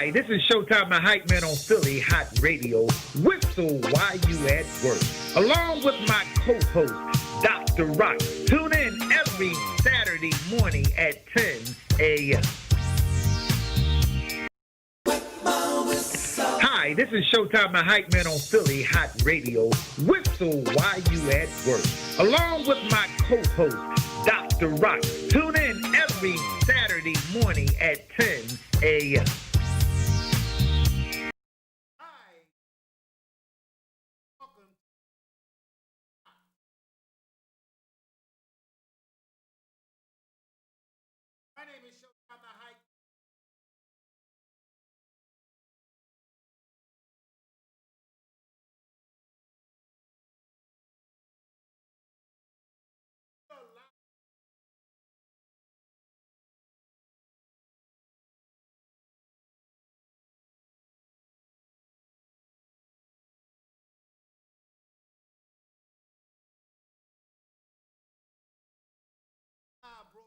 Hi, this is Showtime, the hype man on Philly Hot Radio. Whistle while you at work. Along with my co-host, Dr. Rock. Tune in every Saturday morning at 10 a.m. Hi, this is Showtime, the hype man on Philly Hot Radio. Whistle while you at work. Along with my co-host, Dr. Rock. Tune in every Saturday morning at 10 a.m. My name is Showtime the Hype. Bro.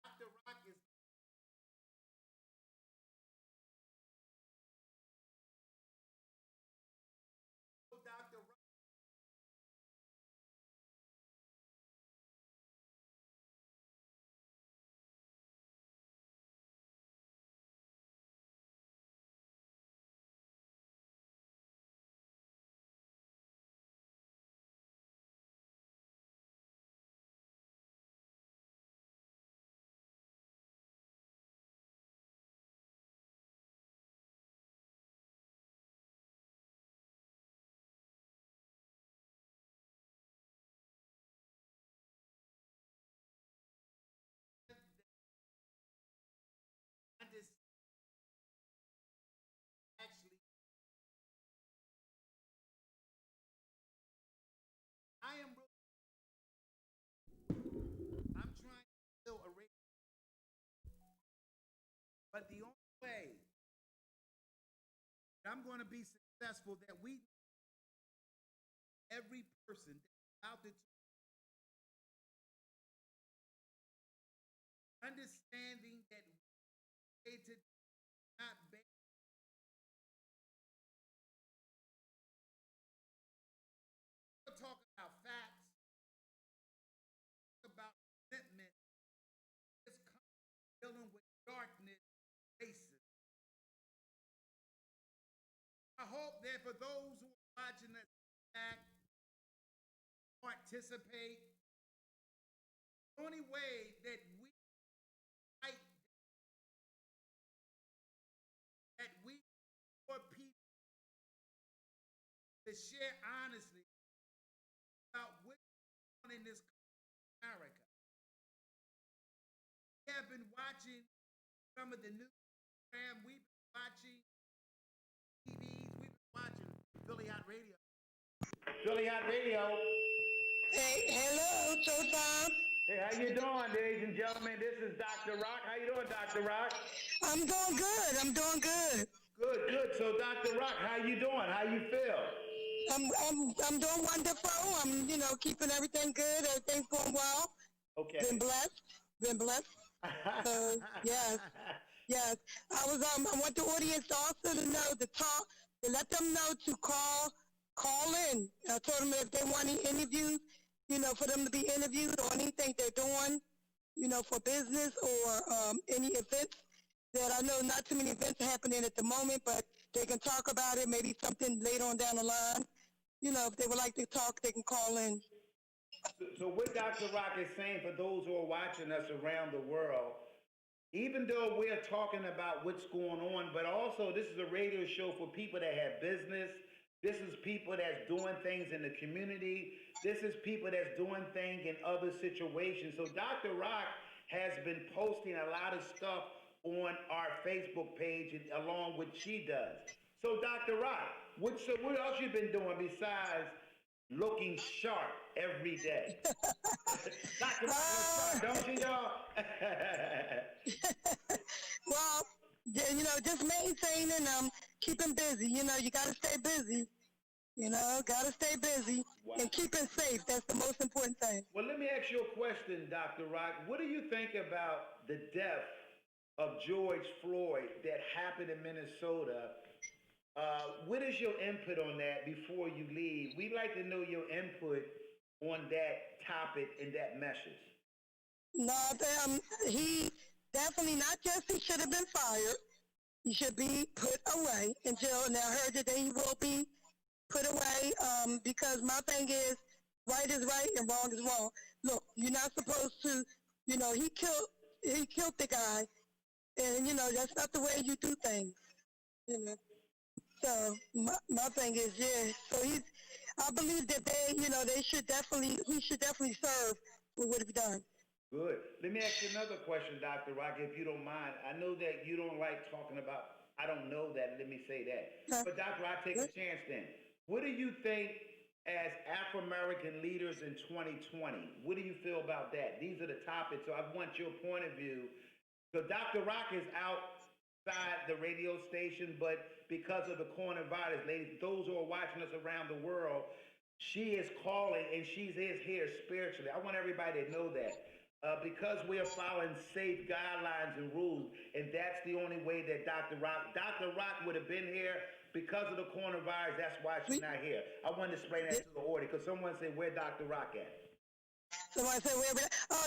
Dr. Rock is Dr. Rock. Actually, I am. I'm trying to build a race, but the only way that I'm going to be successful that we every person out there understanding that we to not be talking about facts, about commitment, just dealing with darkness, racism. I hope that for those who are watching us back, participate, the only way that we fight, that we for people to share honestly about what's going on in this America. We have been watching some of the news program. We've been watching TVs. We've been watching Philly Hot Radio. Philly Hot Radio. Hey, hello, Showtime. Hey, how you doing, ladies and gentlemen? This is Dr. Rock. How you doing, Dr. Rock? I'm doing good. I'm doing good. Good, good. So, Dr. Rock, how you doing? How you feel? I'm doing wonderful. I'm keeping everything good. Everything's going well. Okay. Been blessed. Been blessed. So yes, yes. I want the audience also to know to talk, to let them know to call in. I told them if they want any interviews, for them to be interviewed or anything they're doing, for business or any events that I know not too many events are happening at the moment, but they can talk about it, maybe something later on down the line. If they would like to talk, they can call in. So what Dr. Rock is saying for those who are watching us around the world, even though we're talking about what's going on, but also this is a radio show for people that have business. This is people that's doing things in the community. This is people that's doing things in other situations. So Dr. Rock has been posting a lot of stuff on our Facebook page along with she does. So, Dr. Rock, what else you been doing besides looking sharp every day? Dr. Rock looks sharp, don't you, y'all? Well, just maintaining, keeping busy. You gotta stay busy. Gotta stay busy Wow. and keeping safe. That's the most important thing. Well, let me ask you a question, Dr. Rock. What do you think about the death of George Floyd that happened in Minnesota? What is your input on that before you leave? We'd like to know your input on that topic and that message. No, he definitely not just he should have been fired. He should be put away in jail. And I heard that he will be put away because my thing is right is right and wrong is wrong. Look, you're not supposed to, he killed the guy, and that's not the way you do things. You know. So my thing is, yeah. So I believe that he should definitely serve for what he done. Good. Let me ask you another question, Dr. Rock, if you don't mind. I know that you don't like talking about, I don't know that, let me say that. But Dr. Rock, take a chance then. What do you think as Afro-American leaders in 2020? What do you feel about that? These are the topics, so I want your point of view. So Dr. Rock is outside the radio station, but because of the coronavirus, ladies, those who are watching us around the world, she is calling and she is here spiritually. I want everybody to know that. Because we are following safe guidelines and rules, and that's the only way that Dr. Rock would have been here because of the coronavirus. That's why she's not here. I want to explain that to the audience because someone said, "Where Dr. Rock at?" Somebody said,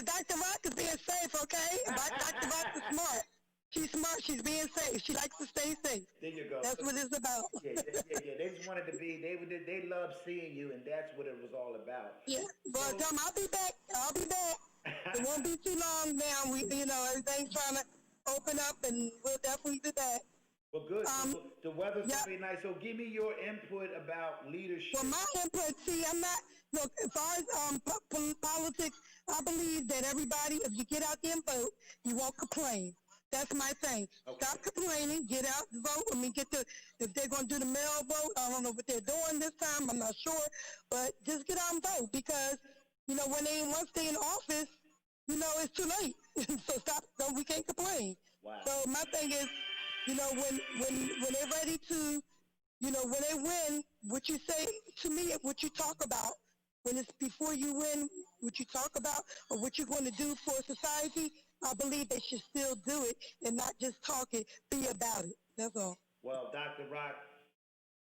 Dr. Rock is being safe, okay? Dr. Rock is smart. She's smart. She's being safe. She likes to stay safe. There you go. That's what it's about. Yeah. They just wanted to be. They love seeing you, and that's what it was all about. Yeah, but I'll be back. It won't be too long now. Everything's trying to open up, and we'll definitely be back. Well, good. The weather's going to be nice. So give me your input about leadership. Well, my input, I'm not, look, as far as politics, I believe that everybody, if you get out there and vote, you won't complain. That's my thing. Okay. Stop complaining, get out, vote. If they're going to do the mail vote, I don't know what they're doing this time, I'm not sure, but just get out and vote because, once they're in office, it's too late. So we can't complain. Wow. So my thing is, when they're ready to, when they win, what you say to me, what you talk about, when it's before you win, what you talk about or what you're going to do for society, I believe they should still do it and not just talk it, be about it. That's all. Well, Dr. Rock,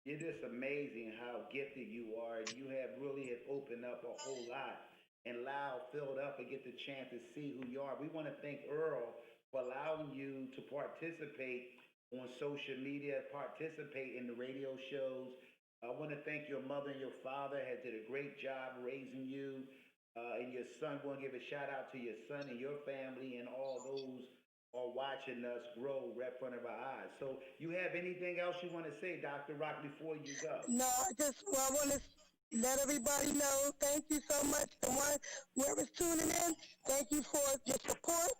it is amazing how gifted you are. You really opened up a whole lot and filled up and get the chance to see who you are. We want to thank Earl for allowing you to participate on social media, participate in the radio shows. I want to thank your mother and your father has did a great job raising you. And your son, we want to give a shout out to your son and your family and all those are watching us grow right in front of our eyes. So you have anything else you want to say, Dr. Rock, before you go? No, I want to let everybody know, thank you so much. Whoever's tuning in, thank you for your support.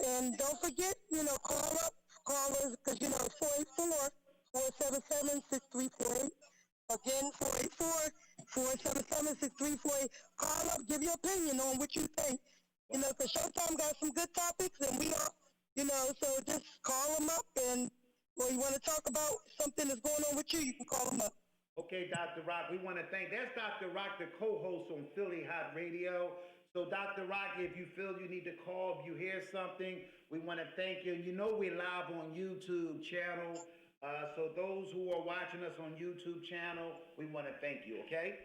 And don't forget, call us, because, 484-477-6348. Again, 484-477-6348. Call up, give your opinion on what you think. Because Showtime got some good topics, and we are, so just call them up, or you want to talk about something that's going on with you can call them up. Okay, Dr. Rock, we want to that's Dr. Rock, the co-host on Philly Hott Radio. So, Dr. Rock, if you feel you need to call, if you hear something, we want to thank you. We're live on YouTube channel. So those who are watching us on YouTube channel, we want to thank you, okay?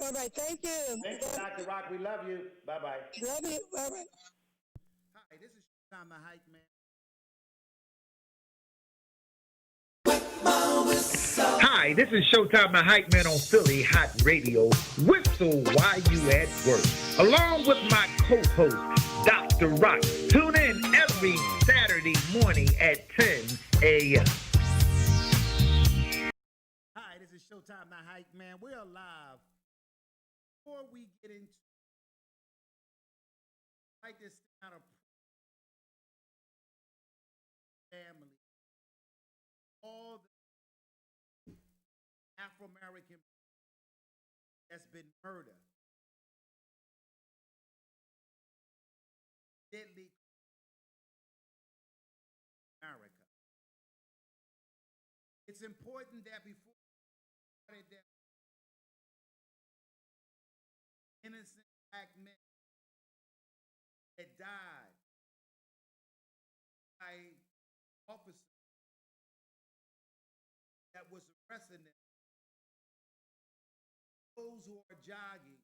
All right, thank you. Thank you, Dr. Rock. We love you. Bye-bye. Love you. Bye-bye. Hi, this is Showtime the Hype Man. Hi, this is Showtime the Hype Man on Philly Hott Radio. Whistle while you at work. Along with my co-host, Dr. Rock. Tune in every Saturday morning at 10 a.m. Hi, this is Showtime the Hype Man. We're live. Before we get into like this kind of family, all the Afro-American that's been murdered, deadly America. It's important that before that innocent black men that died by officers that was arresting them, those who are jogging,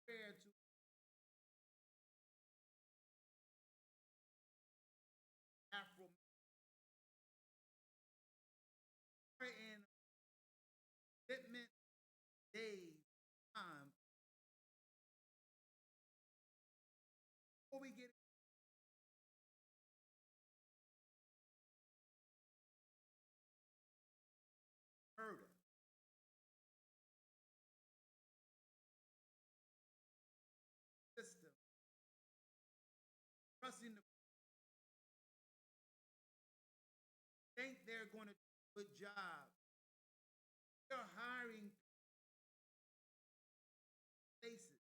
prayer to Afro in commitment days time before we get murder. System trusting the think they're going to do a good job. They're hiring places.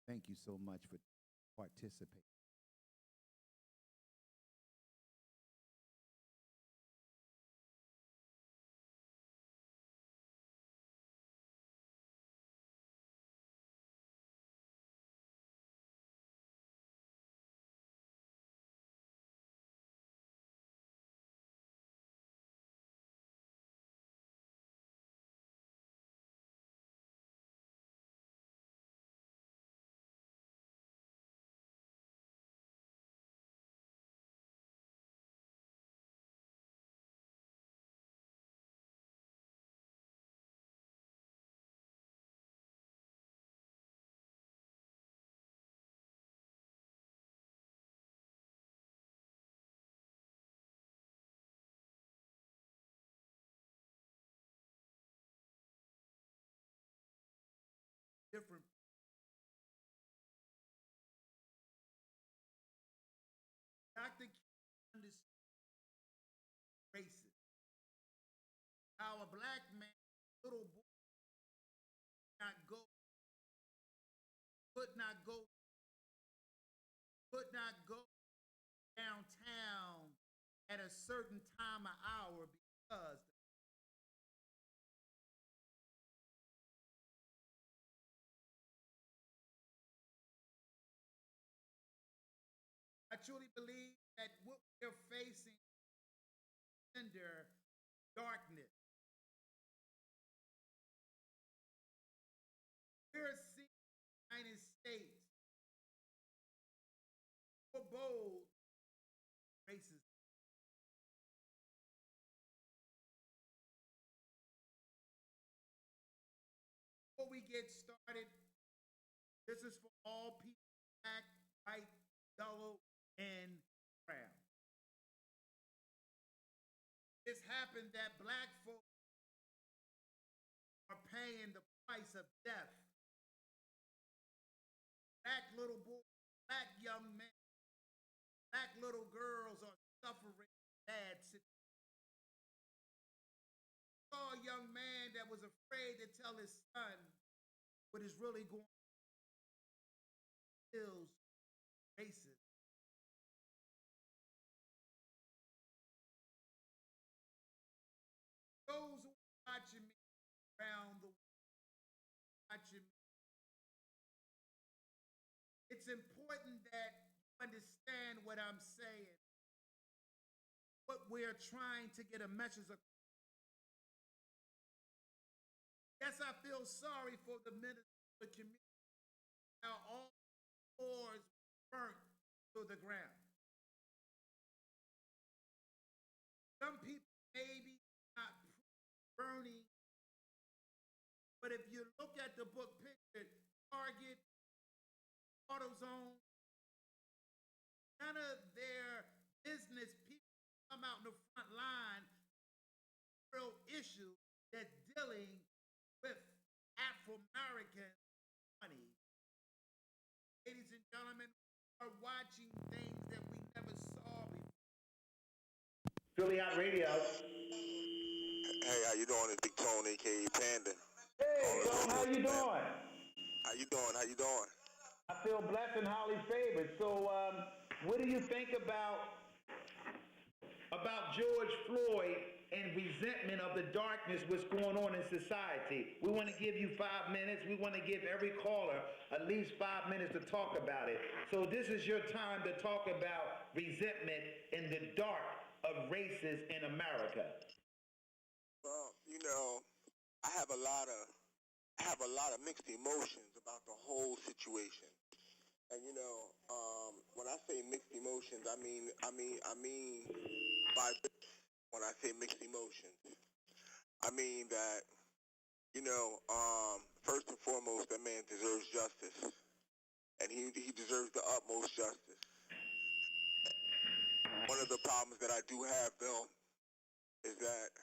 Thank you so much for participating. Different Dr. King understood racism. How a black man, little boy, not go, could not go, could not go downtown at a certain time of hour because I truly believe that what we're facing is under darkness. We're seeing the United States more bold racism. Before we get started, this is for all people, black, white, yellow, and brown. It's happened that black folks are paying the price of death. Black little boys, black young men, black little girls are suffering bad situations. I saw a young man that was afraid to tell his son what is really going on. Feels racist. Those who are watching me around the world, watching me it's important that you understand what I'm saying, what we're trying to get a message across. Yes, I feel sorry for the minister of the community, how all doors burnt to the ground. Some people maybe not burning, but if you look at the book picture, Target, AutoZone, none of their business people come out in the front line, real issue that's dealing with Afro-American money. Ladies and gentlemen, we are watching things that we never saw before. Philly Hot Radio. Hey, how you doing? It's Big Tone, aka Panda. Hey, Tone, how you doing? How you doing? How you doing? I feel blessed and highly favored. So, what do you think about George Floyd and resentment of the darkness, what's going on in society? We want to give you 5 minutes. We want to give every caller at least 5 minutes to talk about it. So this is your time to talk about resentment in the dark of races in America. Well, you know, I have a lot of mixed emotions about the whole situation. And you know, when I say mixed emotions, I mean by when I say mixed emotions, I mean that, you know, first and foremost, that man deserves justice, and he deserves the utmost justice. One of the problems that I do have, though, is that,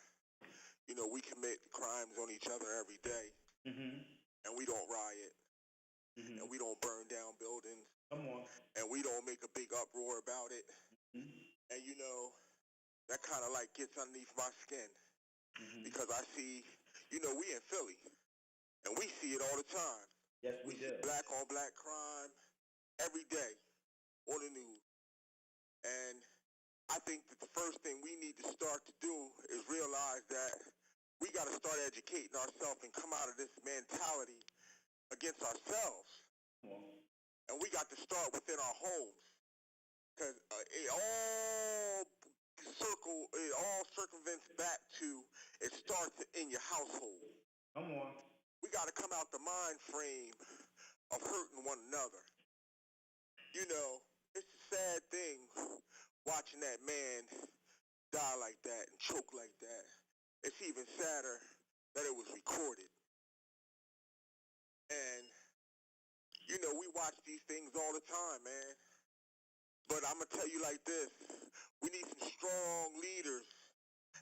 you know, we commit crimes on each other every day, and we don't riot, and we don't burn down buildings, and we don't make a big uproar about it. And, you know, that kind of like gets underneath my skin because I see, you know, we in Philly, and we see it all the time. Yes, we see do. black on black crime every day on the news. And I think that the first thing we need to start to do is realize that we got to start educating ourselves and come out of this mentality against ourselves. And we got to start within our homes, because it all circumvents back to, it starts in your household. Come on. We got to come out the mind frame of hurting one another. You know, it's a sad thing watching that man die like that and choke like that. It's even sadder that it was recorded. And, you know, we watch these things all the time, man. But I'm going to tell you like this. We need some strong leaders.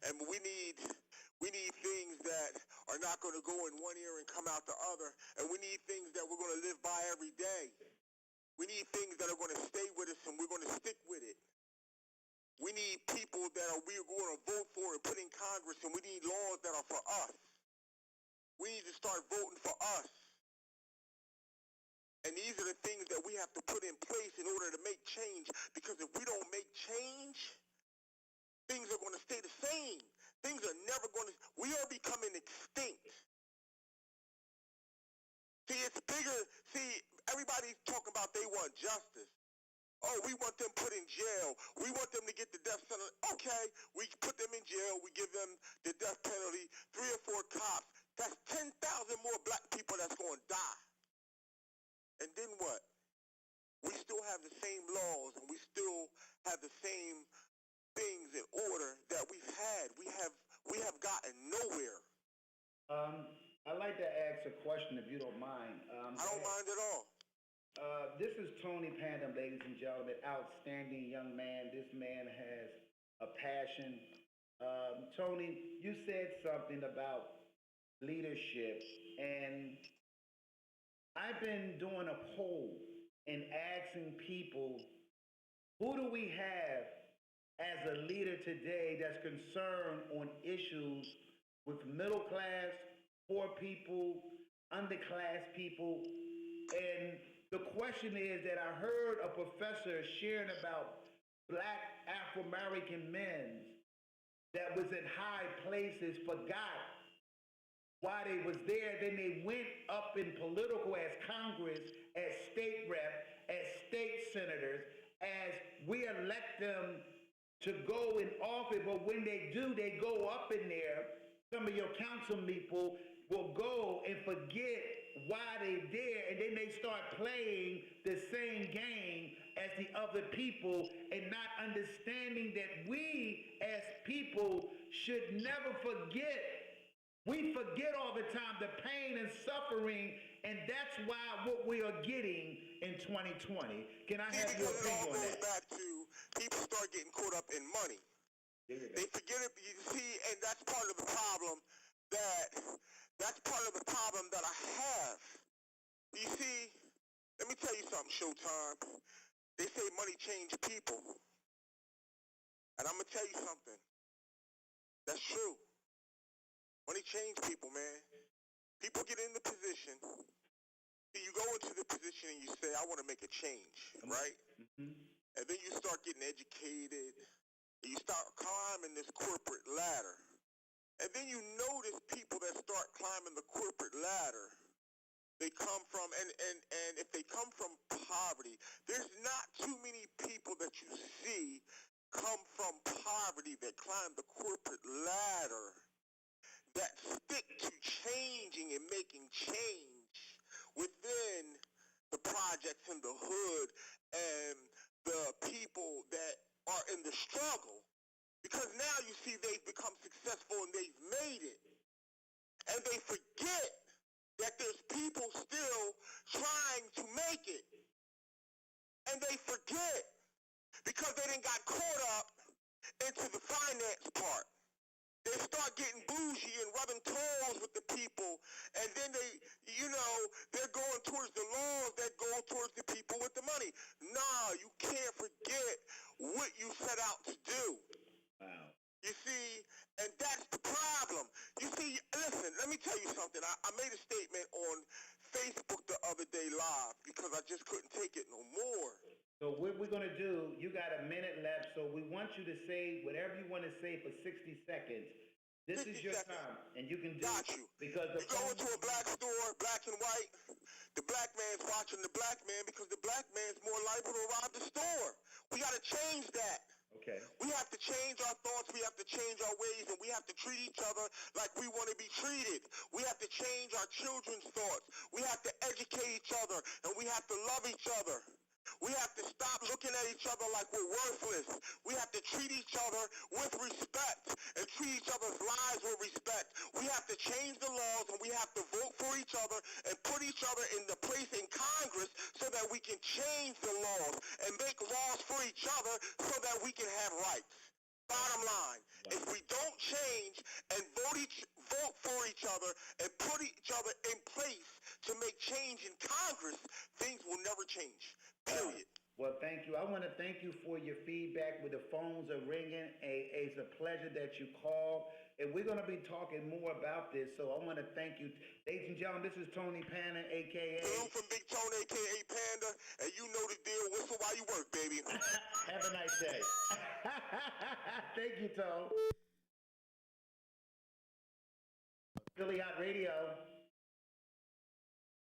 And we need things that are not going to go in one ear and come out the other. And we need things that we're going to live by every day. We need things that are going to stay with us and we're going to stick with it. We need people that we're going to vote for and put in Congress, and we need laws that are for us. We need to start voting for us. And these are the things that we have to put in place in order to make change, because if we don't make change, things are going to stay the same. Things are never going to, we are becoming extinct. See, it's bigger. See, everybody's talking about they want justice. Oh, we want them put in jail. We want them to get the death penalty. Okay, we put them in jail. We give them the death penalty. 3 or 4 cops. That's 10,000 more black people that's going to die. And then what? We still have the same laws, and we still have the same things in order that we've had. We have gotten nowhere. I'd like to ask a question, if you don't mind. I don't mind at all. This is Tony Pandem, ladies and gentlemen. Outstanding young man. This man has a passion. Tony, you said something about leadership, and I've been doing a poll and asking people, who do we have as a leader today that's concerned on issues with middle class, poor people, underclass people? And the question is that I heard a professor sharing about black Afro-American men that was in high places, forgot why they was there. Then they went up in political, as Congress, as state rep, as them to go in office, but when they do, they go up in there. Some of your council people will go and forget why they there, and then they start playing the same game as the other people and not understanding that we as people should never forget. We forget all the time the pain and suffering, and that's why what we are getting in 2020. Can I have your opinion on that? It all goes back to people start getting caught up in money. They forget it. You see, and that's part of the problem that I have. You see, let me tell you something, Showtime. They say money change people. And I'm going to tell you something. That's true. Money change people, man. People get in the position. See, you go into the position and you say, I want to make a change, right? Mm-hmm. And then you start getting educated. And you start climbing this corporate ladder. And then you notice people that start climbing the corporate ladder, they come from, and if they come from poverty, there's not too many people that you see come from poverty that climb the corporate ladder that stick to changing and making change within the projects in the hood and the people that are in the struggle. Because now you see they've become successful and they've made it. And they forget that there's people still trying to make it. And they forget because they done got caught up into the finance part. They start getting bougie and rubbing toes with the people. And then they're going towards the laws that go towards the people with the money. Nah, you can't forget what you set out to do. Wow. You see, and that's the problem. You see, listen, let me tell you something. I made a statement on Facebook the other day live because I just couldn't take it no more. So what we're going to do, you got a minute left, so we want you to say whatever you want to say for 60 seconds. This is your time, and you can do Got it. you. Because you go into a black store, black and white, the black man's watching the black man because the black man's more liable to rob the store. We got to change that. Okay. We have to change our thoughts, we have to change our ways, and we have to treat each other like we want to be treated. We have to change our children's thoughts. We have to educate each other, and we have to love each other. We have to stop looking at each other like we're worthless. We have to treat each other with respect and treat each other's lives with respect. We have to change the laws, and we have to vote for each other and put each other in the place in Congress so that we can change the laws and make laws for each other so that we can have rights. Bottom line, if we don't change and vote for each other and put each other in place to make change in Congress, things will never change. Period. Well, thank you. I want to thank you for your feedback. With the phones are ringing. It's a pleasure that you called. And we're going to be talking more about this. So I want to thank you. Ladies and gentlemen, this is Tony Panda, a.k.a. I'm from Big Tone, a.k.a. Panda. And you know the deal. Whistle while you work, baby. Have a nice day. Thank you, Tone. Philly Hott Radio.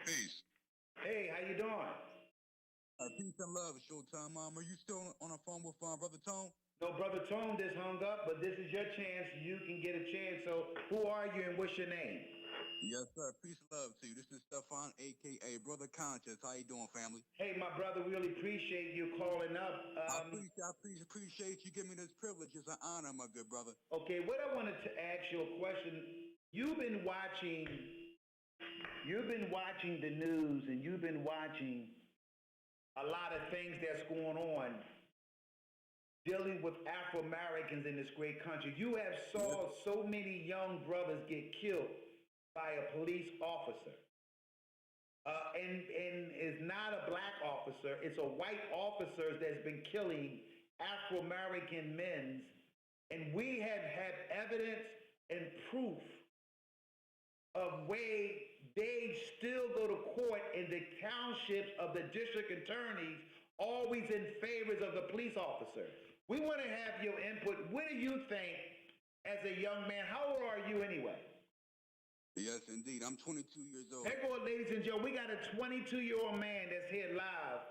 Peace. Hey, how you doing? Peace and love, Showtime. Are you still on the phone with Brother Tone? No, Brother Tone just hung up, but this is your chance. You can get a chance. So who are you and what's your name? Yes, sir. Peace and love to you. This is Stefan, a.k.a. Brother Conscious. How you doing, family? Hey, my brother, really appreciate you calling up. I appreciate you giving me this privilege. It's an honor, my good brother. Okay, what I wanted to ask you a question. You've been watching the news, and you've been watching a lot of things that's going on dealing with Afro-Americans in this great country. You have saw so many young brothers get killed by a police officer. And it's not a black officer, it's a white officer that's been killing Afro-American men. And we have had evidence and proof of way they still go to court in the townships of the district attorneys, always in favor of the police officer. We want to have your input. What do you think as a young man? How old are you anyway? Yes, indeed. I'm 22 years old. Hey, boy, ladies and gentlemen, we got a 22-year-old man that's here live.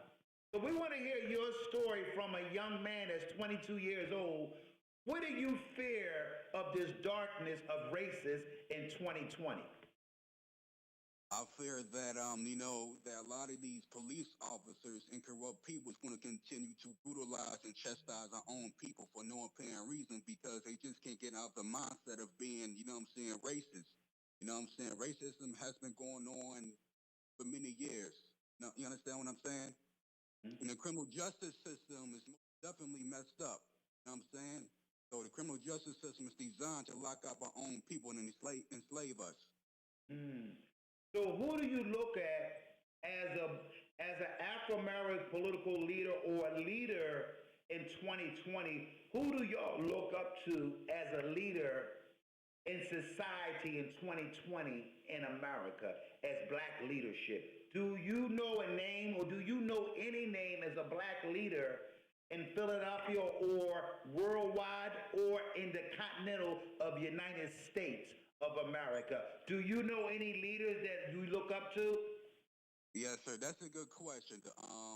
So we want want to hear your story from a young man that's 22 years old. What do you fear of this darkness of races in 2020? I fear that that a lot of these police officers and corrupt people is going to continue to brutalize and chastise our own people for no apparent reason because they just can't get out the mindset of being, racist. You know what I'm saying? Racism has been going on for many years. You understand what I'm saying? And the criminal justice system is most definitely messed up. You know what I'm saying? So the criminal justice system is designed to lock up our own people and enslave us. Mm. So who do you look at as an Afro-American political leader or a leader in 2020? Who do y'all look up to as a leader in society in 2020 in America as black leadership? Do you know a name or do you know any name as a black leader in Philadelphia or worldwide or in the continental of United States of America? Do you know any leaders that you look up to? Yes, sir. That's a good question.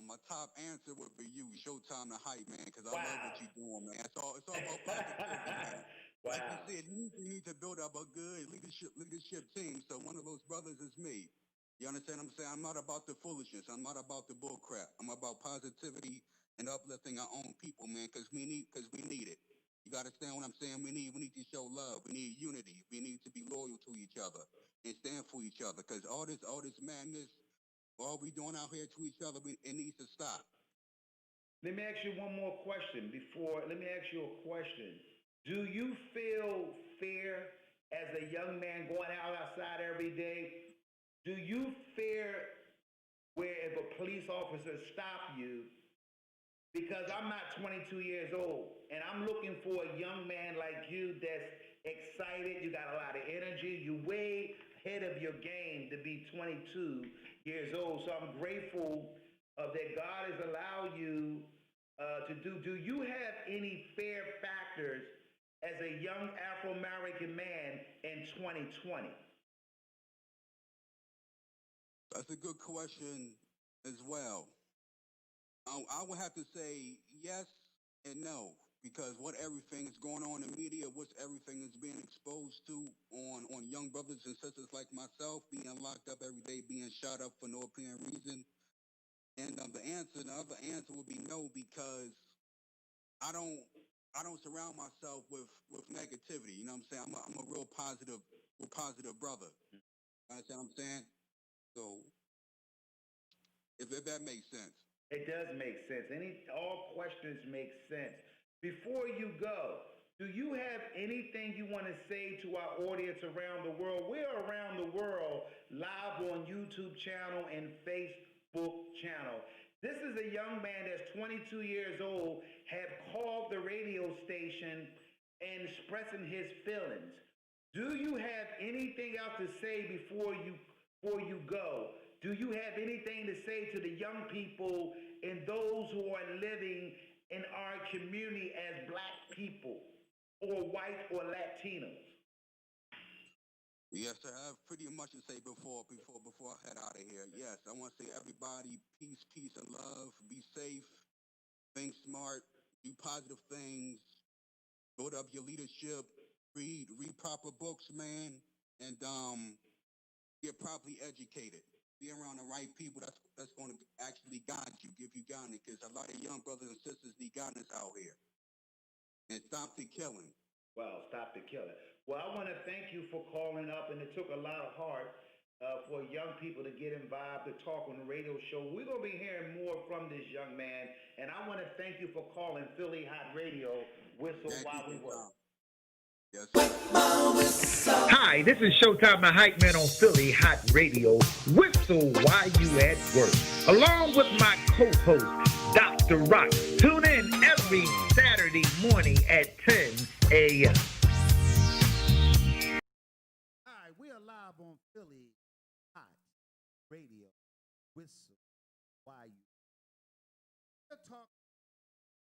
My top answer would be you, Showtime the Hype, man, because I Wow. love what you're doing, man. It's all about positivity, man. Wow. Like you said, you need to build up a good leadership team. So one of those brothers is me. You understand what I'm saying? I'm not about the foolishness. I'm not about the bull crap. I'm about positivity and uplifting our own people, man, because we need it. You got to understand what I'm saying? We need to show love. We need unity. We need to be loyal to each other and stand for each other. Because all this madness, all we doing out here to each other, it needs to stop. Let me ask you one more question let me ask you a question. Do you feel fear as a young man going outside every day? Do you fear where if a police officer stop you, because I'm not 22 years old and I'm looking for a young man like you that's excited, you got a lot of energy, you way ahead of your game to be 22 years old. So I'm grateful that God has allowed you to do. Do you have any fear factors as a young Afro-American man in 2020? That's a good question as well. I would have to say yes and no because what everything is going on in media, what everything is being exposed to on young brothers and sisters like myself being locked up every day, being shot up for no apparent reason. And the other answer would be no because I don't I don't surround myself with negativity. You know what I'm saying? I'm a real positive brother. You understand what I'm saying? So if that makes sense. It does make sense. All questions make sense. Before you go, do you have anything you want to say to our audience around the world? We're around the world live on YouTube channel and Facebook channel. This is a young man that's 22 years old, have called the radio station and expressing his feelings. Do you have anything else to say before you go? Do you have anything to say to the young people and those who are living in our community as black people or white or Latinos? Yes, sir. I have pretty much to say before I head out of here. Yes, I want to say everybody peace and love. Be safe. Think smart. Do positive things. Build up your leadership. Read proper books, man, and get properly educated. Be around the right people. That's going to actually guide you, give you guidance. Because a lot of young brothers and sisters need guidance out here. And stop the killing. Well, stop the killing. Well, I want to thank you for calling up, and it took a lot of heart for young people to get involved, to talk on the radio show. We're going to be hearing more from this young man, and I want to thank you for calling Philly Hot Radio, Whistle While We Work. Yes. Hi, this is Showtime the Hype Man on Philly Hot Radio. Whistle while you at work. Along with my co-host, Dr. Rock. Tune in every Saturday morning at 10 a.m. Hi, we are live on Philly Hot Radio. Whistle while you. We're talking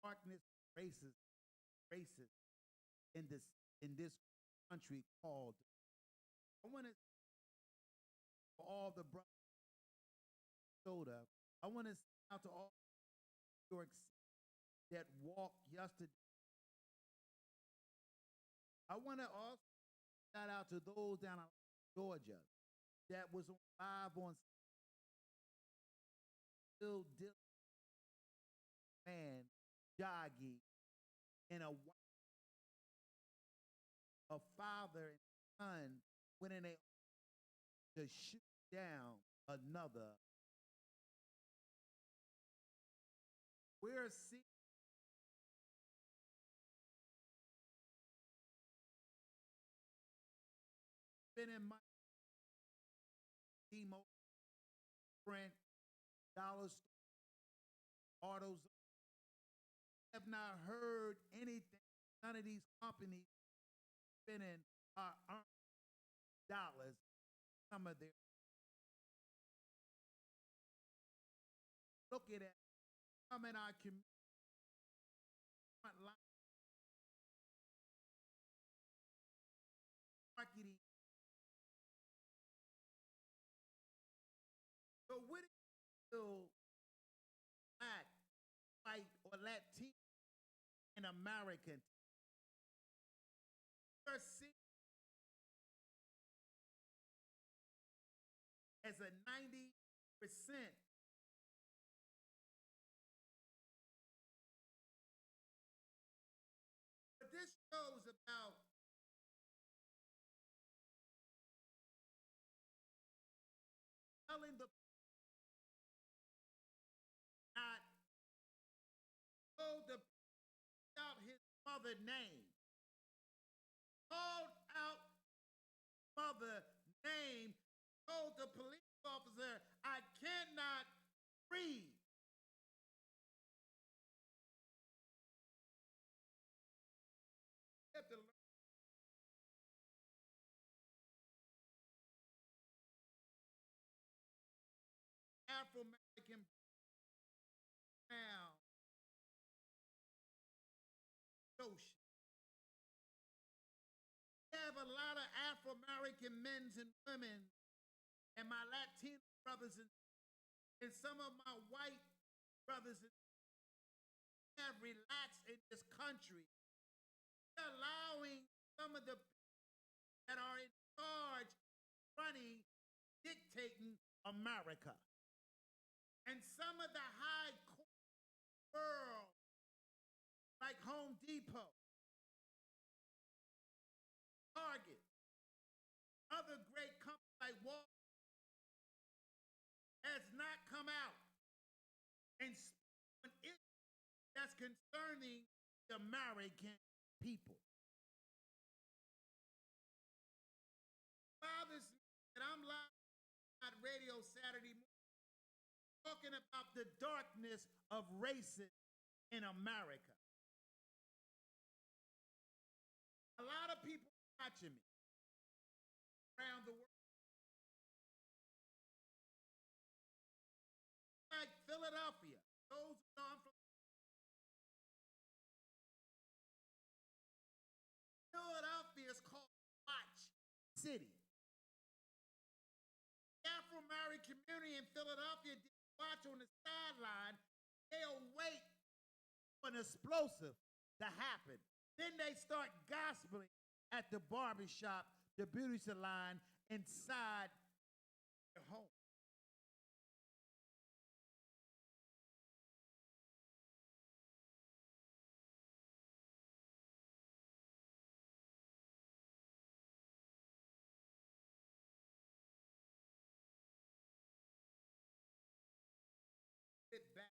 darkness, racism in this country called. I want to for all the brothers soda. I want to send out to all York City that walked yesterday. I want to also shout out to those down in Georgia that was live on Still man jogging in a father and son went in to shoot down another. We're seeing been in my demo print dollar store, autos. Have not heard anything. None of these companies spending dollars. Some of their look at it. Come in our community front line marketing. So what is still black, white, or Latino in American? We're seeing as a 90%. But this shows about telling the not told the out his mother name. Called out mother name, told the police officer, I cannot breathe. You have to learn. Afro-American now notion. We have a lot of Afro-American men and women and my Latino brothers and some of my white brothers have relaxed in this country. They're allowing some of the that are in charge running, dictating America. And some of the high world, like Home Depot, Target, other great companies like Walmart, has not come out and spoken it that's concerning the American people. Bothers me that I'm live on radio Saturday morning talking about the darkness of racism in America. A lot of people watching me around the world. Like Philadelphia, those who know I'm from Philadelphia is called Watch City. The Afro-American community in Philadelphia didn't watch on the sideline. They'll wait for an explosive to happen. Then they start gospeling at the barbershop, the beauty salon, inside their home. Sit back.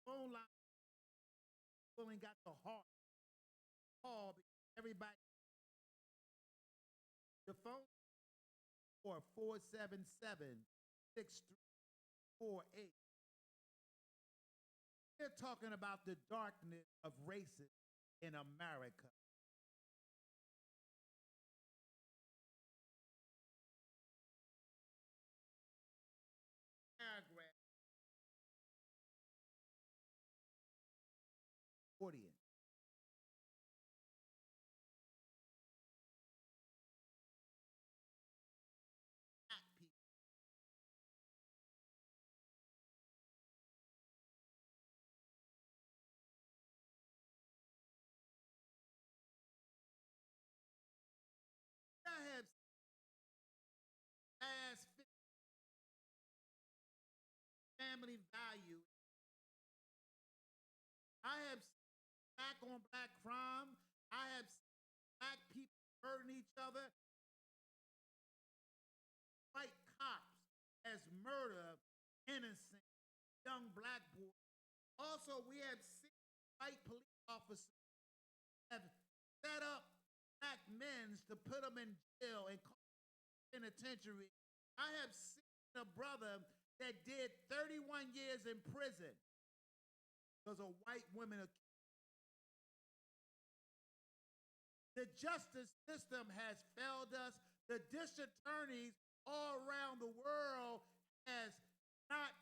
Phone line only got the heart call because everybody. The phone or 477-6348. They're talking about the darkness of racism in America. audience. Black people. I have last family value. I have black on black crime. I have black people hurting each other. White cops has murdered innocent young black boys. Also, we have seen white police officers have set up black men to put them in jail and penitentiary. I have seen a brother that did 31 years in prison because of white women. The justice system has failed us. The district attorneys all around the world has not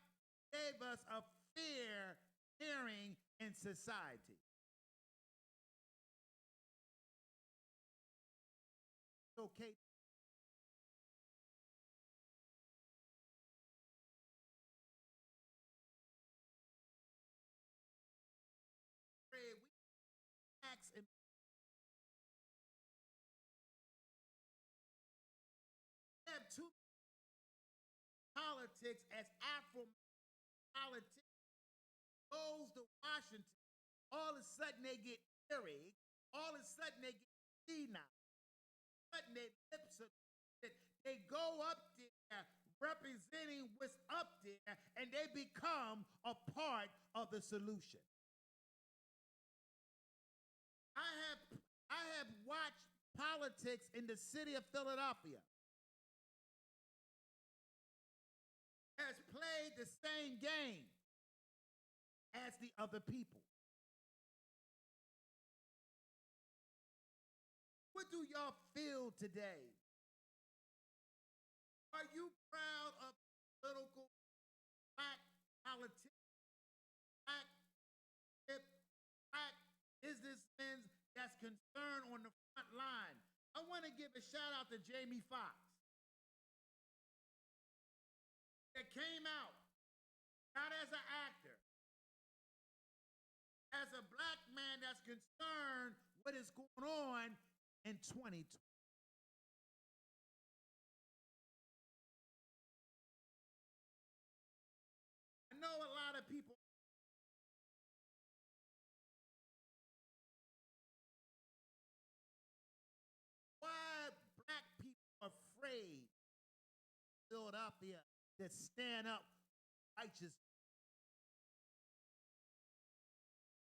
gave us a fair hearing in society. It's okay. We tax and have two politics as Afro politics goes to Washington. All of a sudden they get earache. All of a sudden they get senile. All of a sudden their lips are they go up there representing what's up there and they become a part of the solution. I have watched politics in the city of Philadelphia. Has played the same game as the other people. What do y'all feel today? Are you proud of political black politics, black businessmen that's concerned on the front line? I want to give a shout out to Jamie Foxx that came out, not as an actor, as a black man that's concerned what is going on in 2020. I know a lot of people why black people are afraid of Philadelphia that stand up righteous.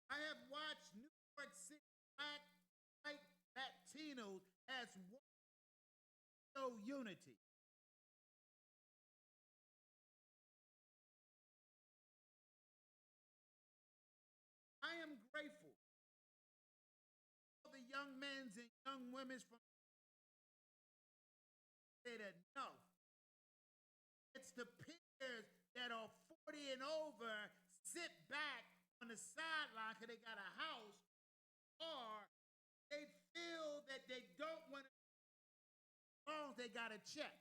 I have watched New York City black, white, Latinos as one show unity. I am grateful for the young men and young women from that no. It's the peers that are 40 and over sit back on the sideline because they got a house or they feel that they don't want to as long as they got a check.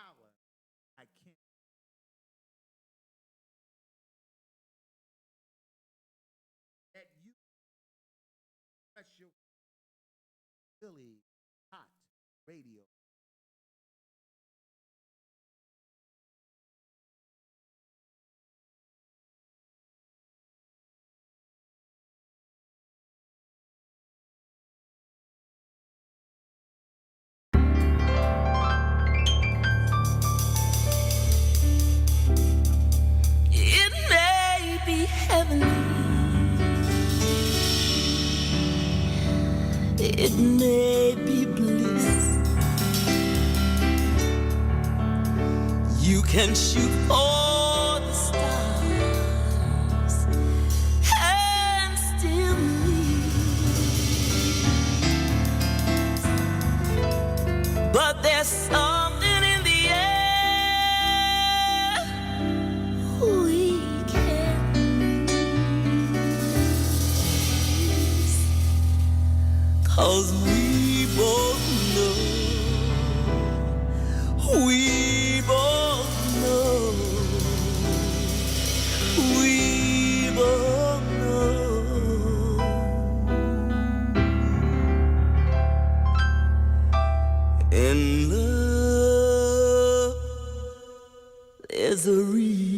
Power, I can't. That you press your Philly Hott radio. It may be bliss. You can shoot for the stars and still leave. But there's something in the air we can't lose. 'Cause we both know, we both know, we both know. In love, there's a reason.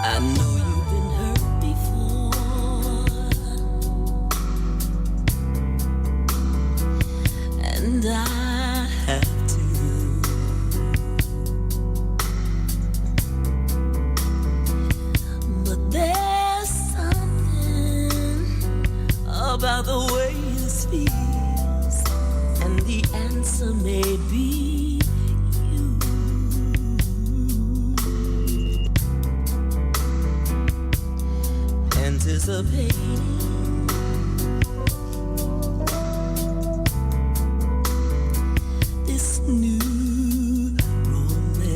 I know you've been hurt before, and I have too. But there's something about the way this feels, and the answer may be you. Anticipating this new romance,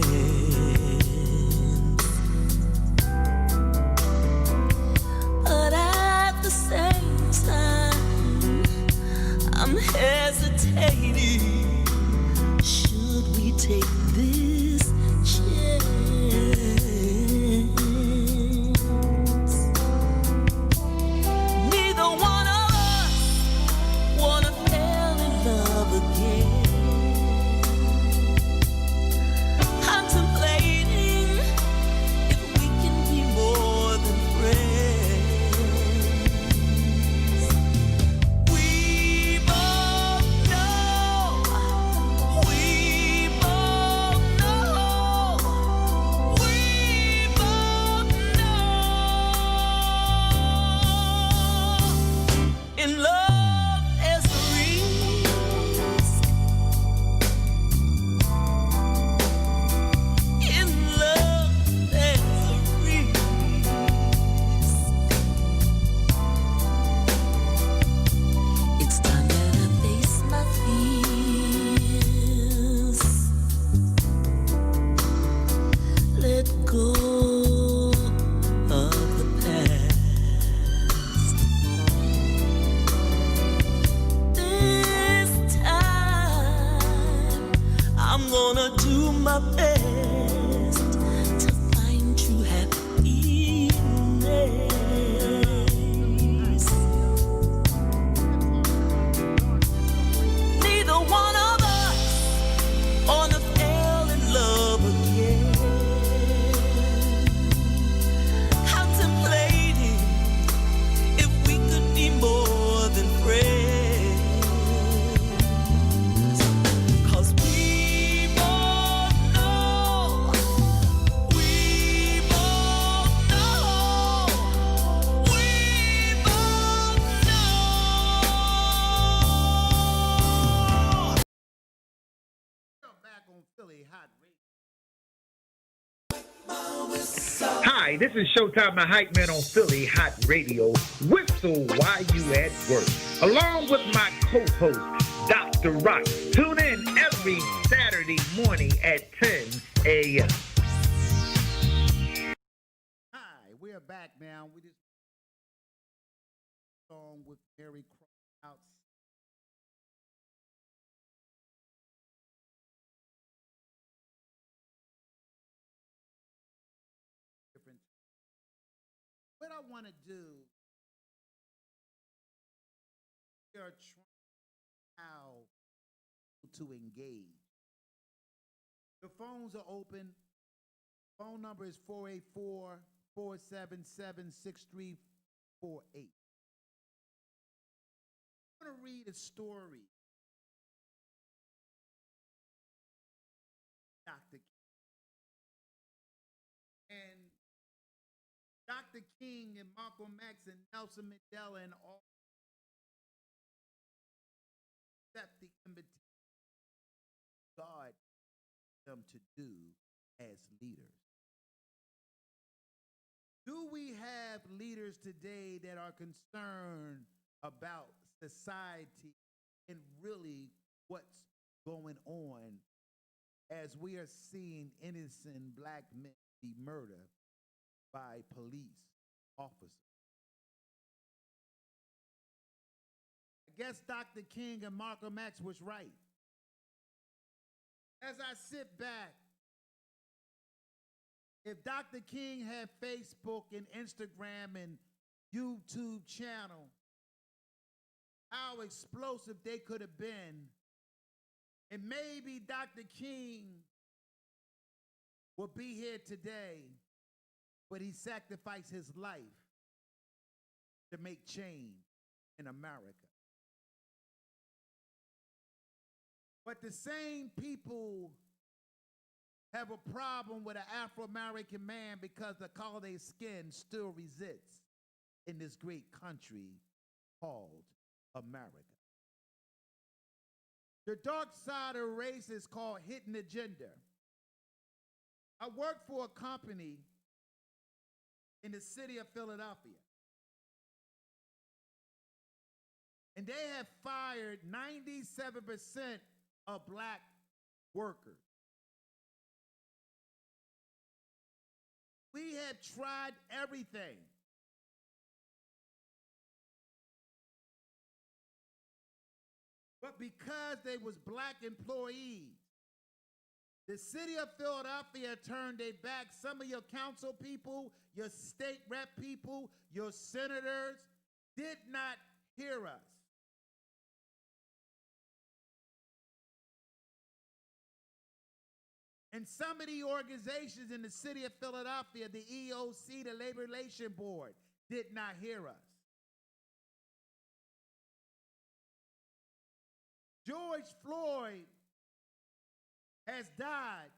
but at the same time I'm hesitating. Should we take this chance? Neither one of us wanna fall in love again. Contemplating if we can be more than friends. We both know, we both know, we both know. In love, there's a risk. In love, there's a risk. It's time that I face my fears. Let go of the past. This time, I'm gonna do my best to find true happiness. Neither one of us wanna fall in love again. Contemplating if we could be more than friends. 'Cause we both know, we both know, we both know. We're back on Philly Hot Radio. Hi, this is Showtime, the hype man on Philly Hot Radio. Whistle while you at work. Along with my co-host, Dr. Rock. Tune in every Saturday morning at 10 a.m. Hi, we're back now. We just song with Mary Cross. Different. What I want to do, we are trying how to engage. The phones are open. Phone number is 484-477-6348. want to read a story. Dr. King. And Dr. King and Malcolm X and Nelson Mandela and all accept the invitation God them to do as leaders. Do we have leaders today that are concerned about society and really what's going on as we are seeing innocent black men be murdered by police officers? I guess Dr. King and Malcolm X was right. As I sit back, if Dr. King had Facebook and Instagram and YouTube channel, how explosive they could have been. And maybe Dr. King will be here today, but he sacrificed his life to make change in America. But the same people have a problem with an Afro-American man because the color of their skin still resists in this great country called America. The dark side of race is called hidden agenda. I work for a company in the city of Philadelphia. And they have fired 97% of black workers. We have tried everything. But because they was black employees, the city of Philadelphia turned their back. Some of your council people, your state rep people, your senators did not hear us. And some of the organizations in the city of Philadelphia, the EOC, the Labor Relations Board, did not hear us. George Floyd has died,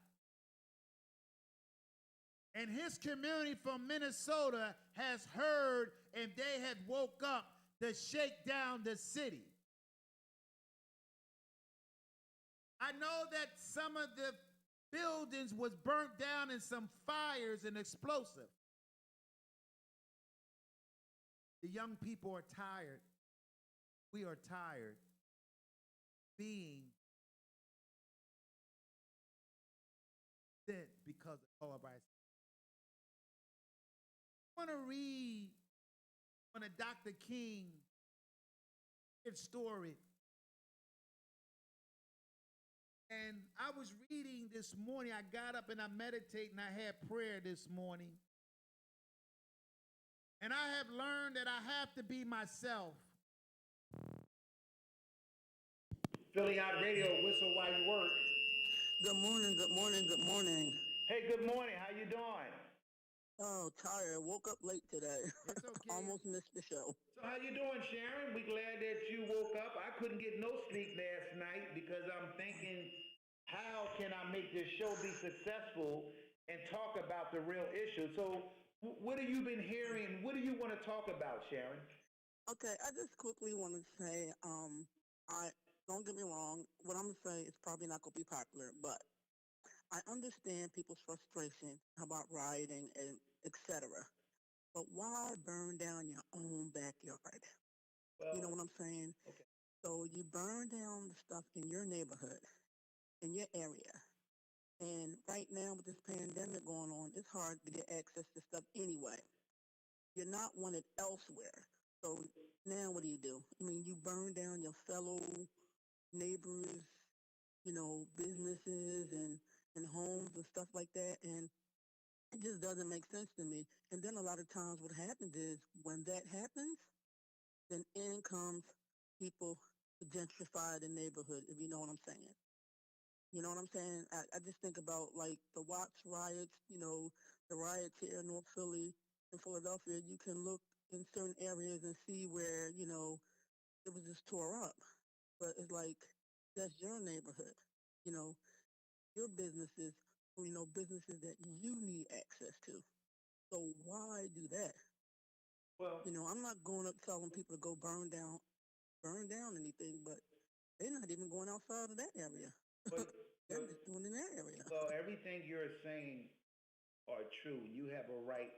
and his community from Minnesota has heard, and they had woke up to shake down the city. I know that some of the buildings was burnt down in some fires and explosive. The young people are tired. We are tired being sent because of color of our skin. I want to read one of Dr. King's story. And I was reading this morning. I got up and I meditated and I had prayer this morning. And I have learned that I have to be myself. Philly Hot Radio, whistle while you work. Good morning, good morning, good morning. Hey, good morning. How you doing? Oh, tired. Woke up late today. It's okay. Almost missed the show. So how you doing, Sharon? We glad that you woke up. I couldn't get no sleep last night because I'm thinking, how can I make this show be successful and talk about the real issue? So what have you been hearing? What do you want to talk about, Sharon? Okay, I just quickly want to say, I don't get me wrong. What I'm gonna say is probably not gonna be popular, but I understand people's frustration about rioting and etc. But why burn down your own backyard? Well, You know what I'm saying? okay. So you burn down the stuff in your neighborhood, in your area. And right now with this pandemic going on, it's hard to get access to stuff anyway. You're not wanted elsewhere. So now what do? I mean, you burn down your fellow neighbors, businesses and homes and stuff like that. And it just doesn't make sense to me. And then a lot of times what happens is when that happens, then in comes people to gentrify the neighborhood, if you know what I'm saying. You know what I'm saying? I just think about like the Watts riots, the riots here in North Philly and Philadelphia. You can look in certain areas and see where, it was just tore up. But it's like, that's your neighborhood. You know, your businesses, businesses that you need access to. So why do that? Well, I'm not going up telling people to go burn down anything, but they're not even going outside of that area. but, They're but just doing it in that area. well, everything you're saying are true. You have a right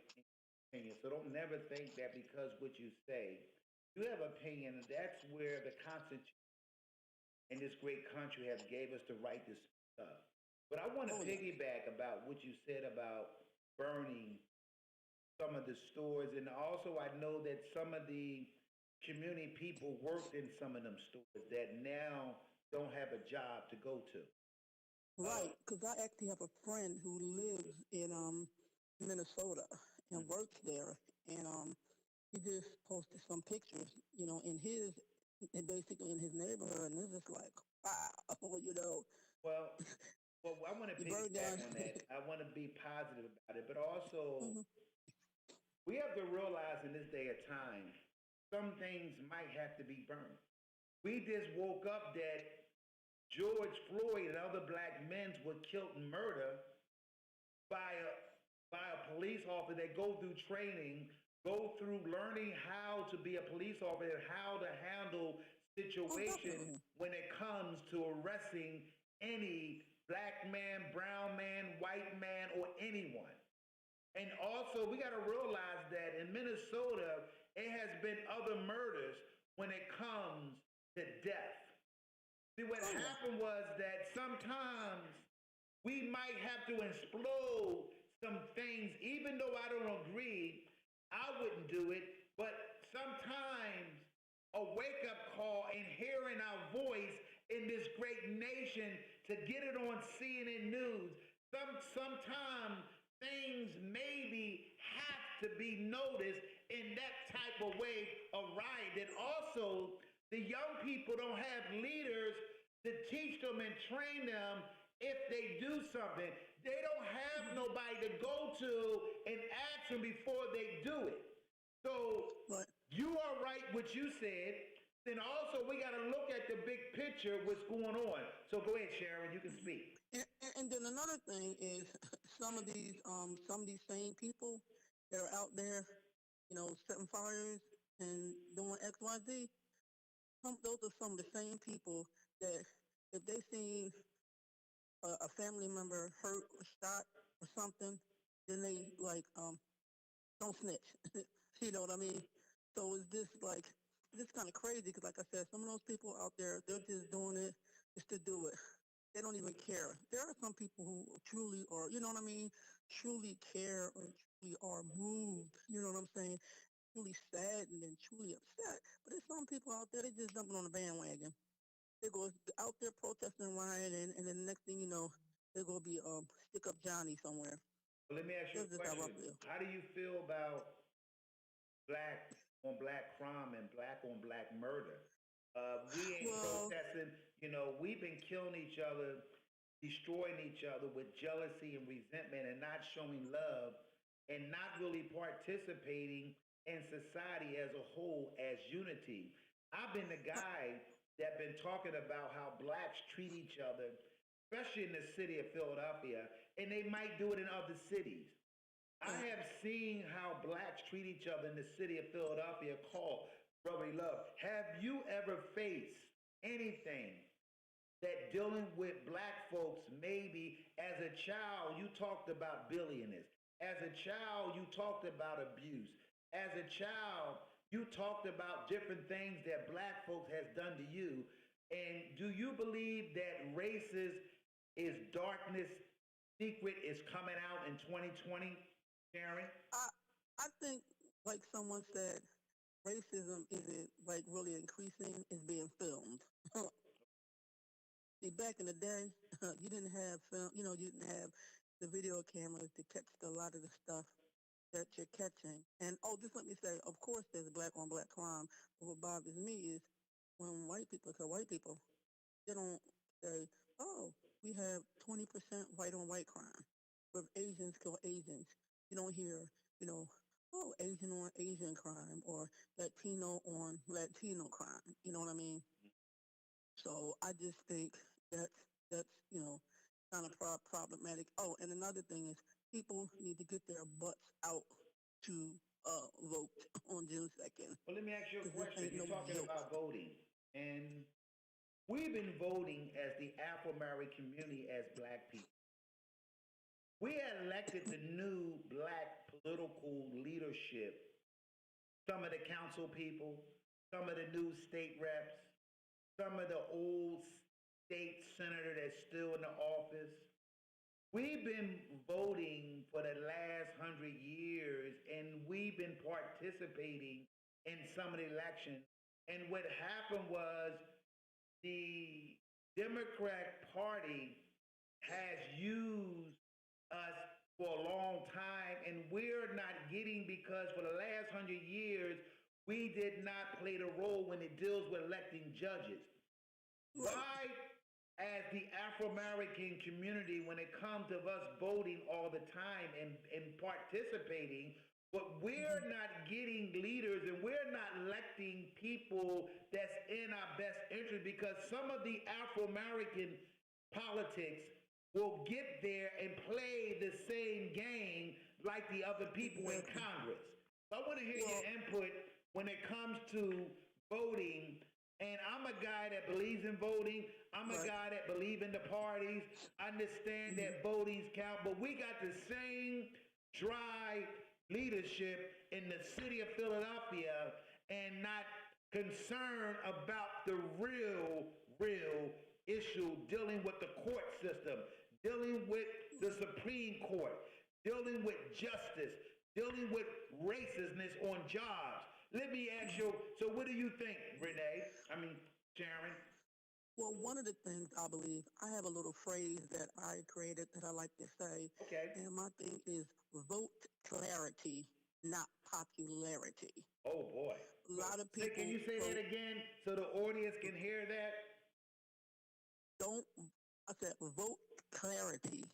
opinion. So don't never think that because what you say, you have opinion, and that's where the Constitution in this great country have gave us the right to speak up. But I want to Oh yeah. piggyback about what you said about burning some of the stores, and also I know that some of the community people worked in some of them stores that now don't have a job to go to. Uh, Right, because I actually have a friend who lives in Minnesota and works there, and he just posted some pictures, in his, and basically in his neighborhood, and it's just like, wow, well, well, I want to you burned down. piggyback on that. I want to be positive about it, but also Mhm. we have to realize in this day of time, some things might have to be burned. We just woke up that George Floyd and other black men were killed and murdered by a police officer that go through training, go through learning how to be a police officer and how to handle Oh, situation definitely. when it comes to arresting any black man, brown man, white man, or anyone. And also, we got to realize that in Minnesota, it has been other murders when it comes to death. See, what Oh, yeah. happened was that sometimes we might have to explode some things, even though I don't agree, I wouldn't do it, but sometimes a wake up call and hearing our voice in this great nation to get it on CNN News. Sometimes things maybe have to be noticed in that type of way of riot. And also, the young people don't have leaders to teach them and train them if they do something. They don't have nobody to go to and ask them before they do it. So But you are right what you said. Then also we got to look at the big picture, what's going on. So go ahead, Sharon, you can speak. and then another thing is some of these same people that are out there, setting fires and doing XYZ. Those are some of the same people that if they seen a family member hurt or shot or something, then they like don't snitch. You know what I mean? So it's just like it's kind of crazy because, like I said, some of those people out there, they're just doing it just to do it. They don't even care. There are some people who truly are, you know what I mean, truly care or truly are moved. You know what I'm saying? Truly saddened and truly upset. But there's some people out there, they just jumping on the bandwagon. They go out there protesting, rioting, and then the next thing you know, they're gonna be stick up Johnny somewhere. Well, let me ask you That's a just how I question. feel. How do you feel about black on black crime and black on black murder? We ain't Well, protesting. We've been killing each other, destroying each other with jealousy and resentment, and not showing love, and not really participating in society as a whole as unity. I've been the guy that been talking about how blacks treat each other, especially in the city of Philadelphia, and they might do it in other cities. I right. have seen how blacks treat each other in the city of Philadelphia called brotherly love. Have you ever faced anything that dealing with black folks, maybe as a child, you talked about billionaires. As a child, you talked about abuse. As a child, you talked about different things that black folks has done to you. And do you believe that racist is darkness secret is coming out in 2020, Sharon? I I think, like someone said, racism isn't like really increasing; it's being filmed. See, back in the day, you didn't have film. You didn't have the video cameras to catch a lot of the stuff that you're catching. And oh, just let me say, of course, there's black on black crime. But what bothers me is when white people kill white people, they don't say, oh, we have 20% white on white crime. But if Asians kill Asians, you don't hear, you know, oh, Asian on Asian crime or Latino on Latino crime. You know what I mean? So I just think that's kind of problematic. Oh, and another thing is people need to get their butts out to vote on June 2nd, Well, let me ask you a because this question. ain't You're no talking joke. about voting, and we've been voting as the Afro American community as black people. We had elected the new black political leadership, some of the council people, some of the new state reps, some of the old state senator that's still in the office. We've been voting for the last 100 years, and we've been participating in some of the elections. And what happened was the Democrat Party has used us for a long time, and we're not getting, because for the last 100 years, we did not play the role when it deals with electing judges. Right. Why, as the Afro American community, when it comes to us voting all the time and participating, but we're not getting leaders and we're not electing people that's in our best interest, because some of the Afro American politics will get there and play the same game like the other people in Exactly. Congress. So I want to hear your Well, input when it comes to voting. And I'm a guy that believes in voting. I'm a right. guy that believes in the parties. I understand Hmm. that votings count, but we got the same dry leadership in the city of Philadelphia and not concerned about the real issue, dealing with the court system, dealing with the Supreme Court, dealing with justice, dealing with racistness on jobs. Let me ask you, so what do you think, Renee? I mean, Sharon? Well, one of the things I believe, I have a little phrase that I created that I like to say, Okay. and my thing is vote clarity, not popularity. Oh boy. A lot of Say, can people you say that vote, again so the audience can hear that? don't, I said vote clarity,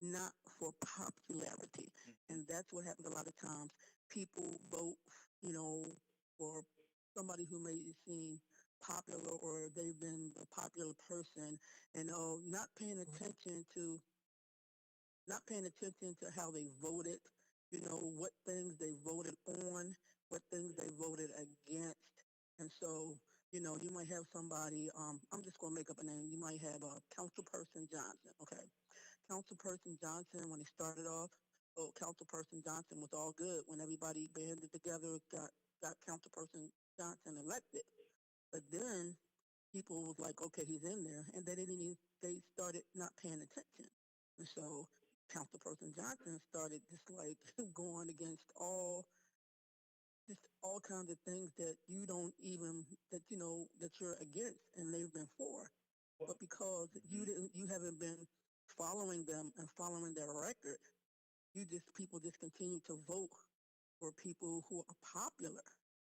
not for popularity. And that's what happens a lot of times. People vote, you know, for somebody who may seem popular, or they've been a popular person, and not paying attention to how they voted, what things they voted on, what things they voted against. And so, you might have somebody, I'm just going to make up a name. You might have Councilperson Johnson, okay? Councilperson Johnson, when he started off, Councilperson Johnson was all good. When everybody banded together, got Councilperson Johnson elected. But then people was like, okay, he's in there, and they started not paying attention. And so Councilperson Johnson started just like going against all kinds of things that you don't even, that you're against and they've been for. Well, But because mhm. you haven't been following them and following their record, people just continue to vote for people who are popular.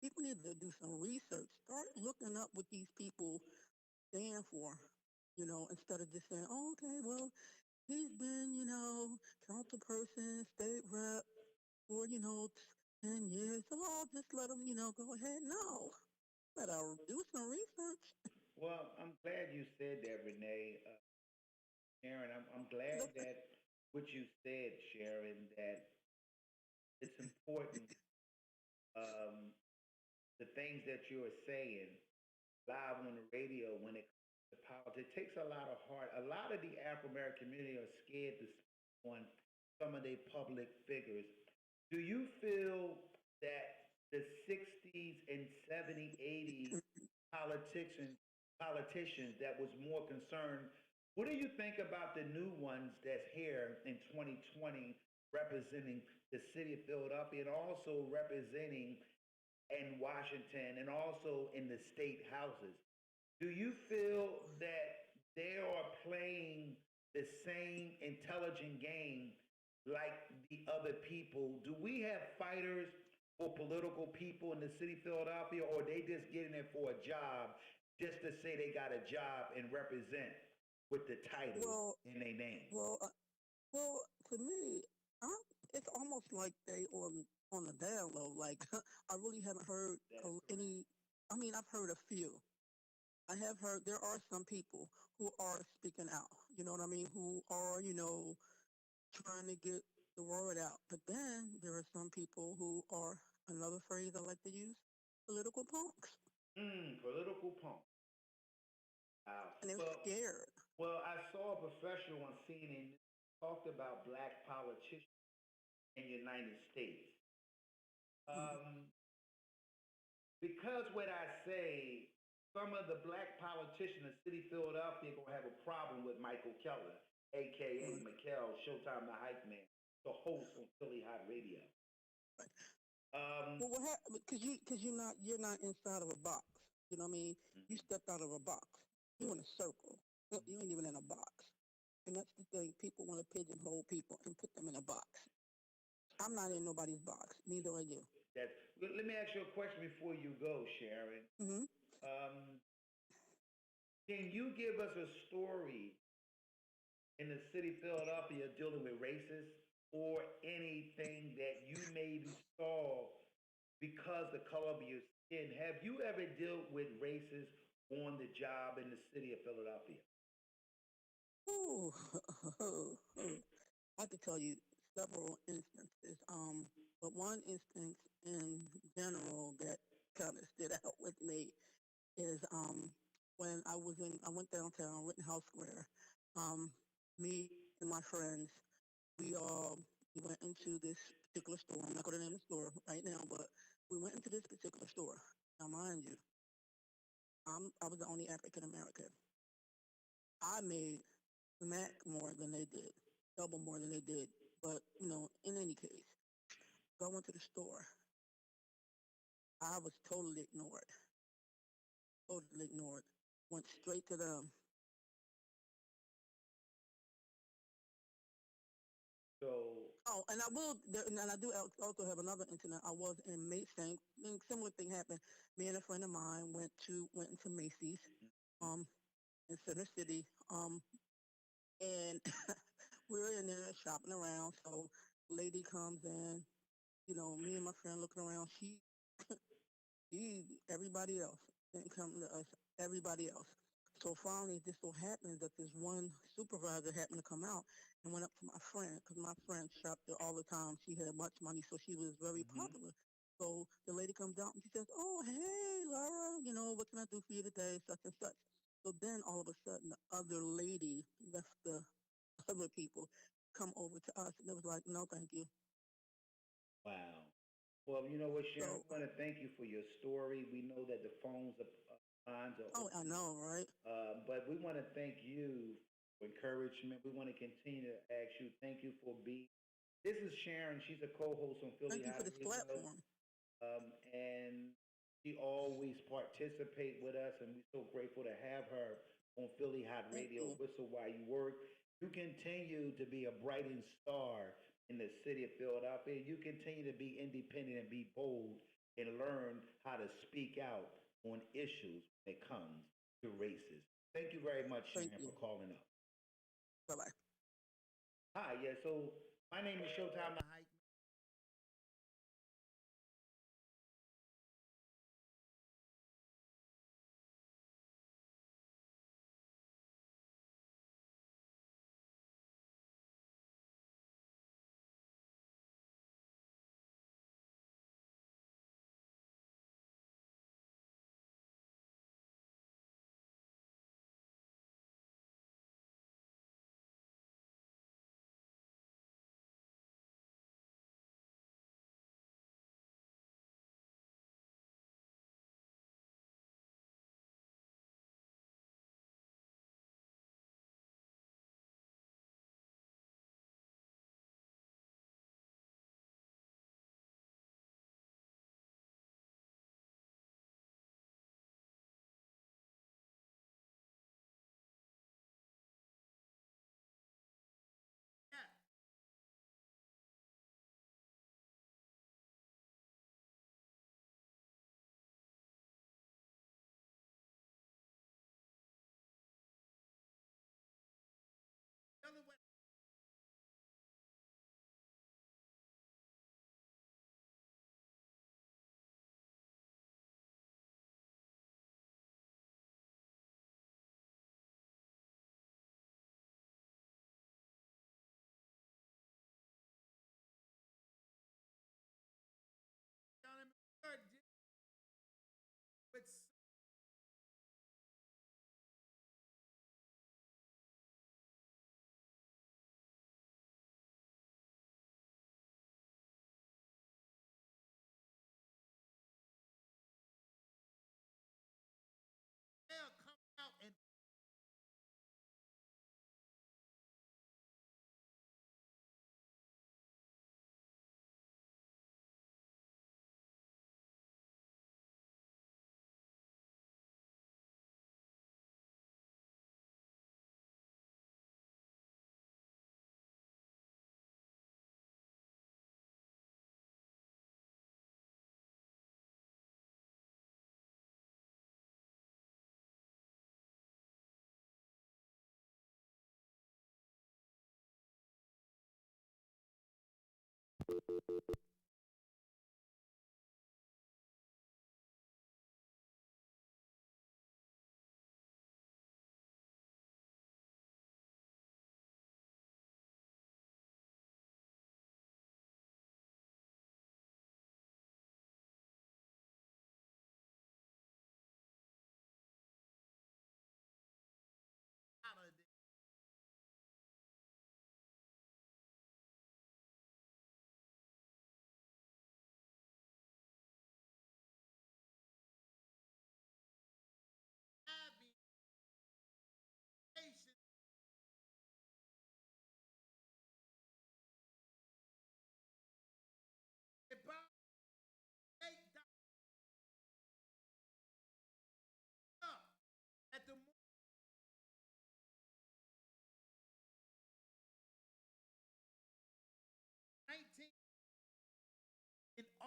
People need to do some research. Start looking up what these people stand for, instead of just saying, oh, okay, well, he's been, council person, state rep for, 10 years. So I'll just let him, go ahead. No, better do some research. Well, I'm glad you said that, Renee. Sharon, I'm glad Look, that what you said, Sharon, that it's important, um, the things that you are saying live on the radio when it comes to politics. It takes a lot of heart. A lot of the African American community are scared to speak on some of their public figures. Do you feel that the 60s and 70s, 80s politicians that was more concerned, what do you think about the new ones that's here in 2020 representing the city of Philadelphia and also representing in Washington and also in the state houses? Do you feel that they are playing the same intelligent game like the other people? Do we have fighters for political people in the city of Philadelphia, or they just getting it for a job just to say they got a job and represent with the title well, in their name? well, uh, well, to me, it's almost like they on the down low. Like I really haven't heard That's correct. any. I mean, I've heard a few. I have heard there are some people who are speaking out. You know what I mean? Who are trying to get the word out. But then there are some people who are another phrase I like to use, political punks, Political punk. Wow. and they're scared. Well, I saw a professional on CNN talked about black politicians in the United States. Mhm. Um, because what I say, some of the black politicians in the city of Philadelphia gonna have a problem with Michael Keller, aka Right. Mikkel, Showtime the Hype Man, the host on Philly Hot Radio. Um, Well, what happened? Because you're not inside of a box. You know what I mean? You mhm, stepped out of a box. You're in a circle. You ain't even in a box. And that's the thing. People want to pigeonhole people and put them in a box. I'm not in nobody's box. Neither are you. let me ask you a question before you go, Sharon. Hmm. Um, can you give us a story in the city of Philadelphia dealing with racists or anything that you maybe saw because the color of your skin? Have you ever dealt with racists on the job in the city of Philadelphia? Ooh. I could tell you several instances. But one instance in general that kind of stood out with me is when I went downtown, Rittenhouse Square. Um, Me and my friends, we we went into this particular store. I'm not going to name the store right now, but we went into this particular store. Now, mind you, I was the only African American. I made smack more than they did, double more than they did. But in any case, going to the store, I was totally ignored. Totally ignored. Went straight to them. So, Oh, and I do also have another incident. I was in Macy's. Similar thing happened. Me and a friend of mine went into Macy's, um, in Center City, and we were in there shopping around. So, lady comes in. Me and my friend looking around. Everybody else didn't come to us. Everybody else. So finally, it just so happened that this one supervisor happened to come out and went up to my friend because my friend shopped there all the time. She had much money, so she was very mhm. popular. So the lady comes out and she says, "Oh, hey, Laura, what can I do for you today? Such and such." So then all of a sudden, the other lady left the other people come over to us, and it was like, "No, thank you." Wow. Well, you know what, Sharon, So, we want to thank you for your story. We know that the lines are oh, I open, know, right? but we want to thank you for encouragement. We want to continue to ask you, thank you for being. This is Sharon. She's a co-host on Philly Thank you for Hot this Radio, platform. and she always participate with us, and we're so grateful to have her on Philly Hot Thank Radio. you. Whistle while you work. You continue to be a brighting star in the city of Philadelphia. You continue to be independent and be bold and learn how to speak out on issues when it comes to races. Thank you very much, Thank Sharon, you. for calling up. Bye bye. Hi, yeah. So my name is Showtime the Hype.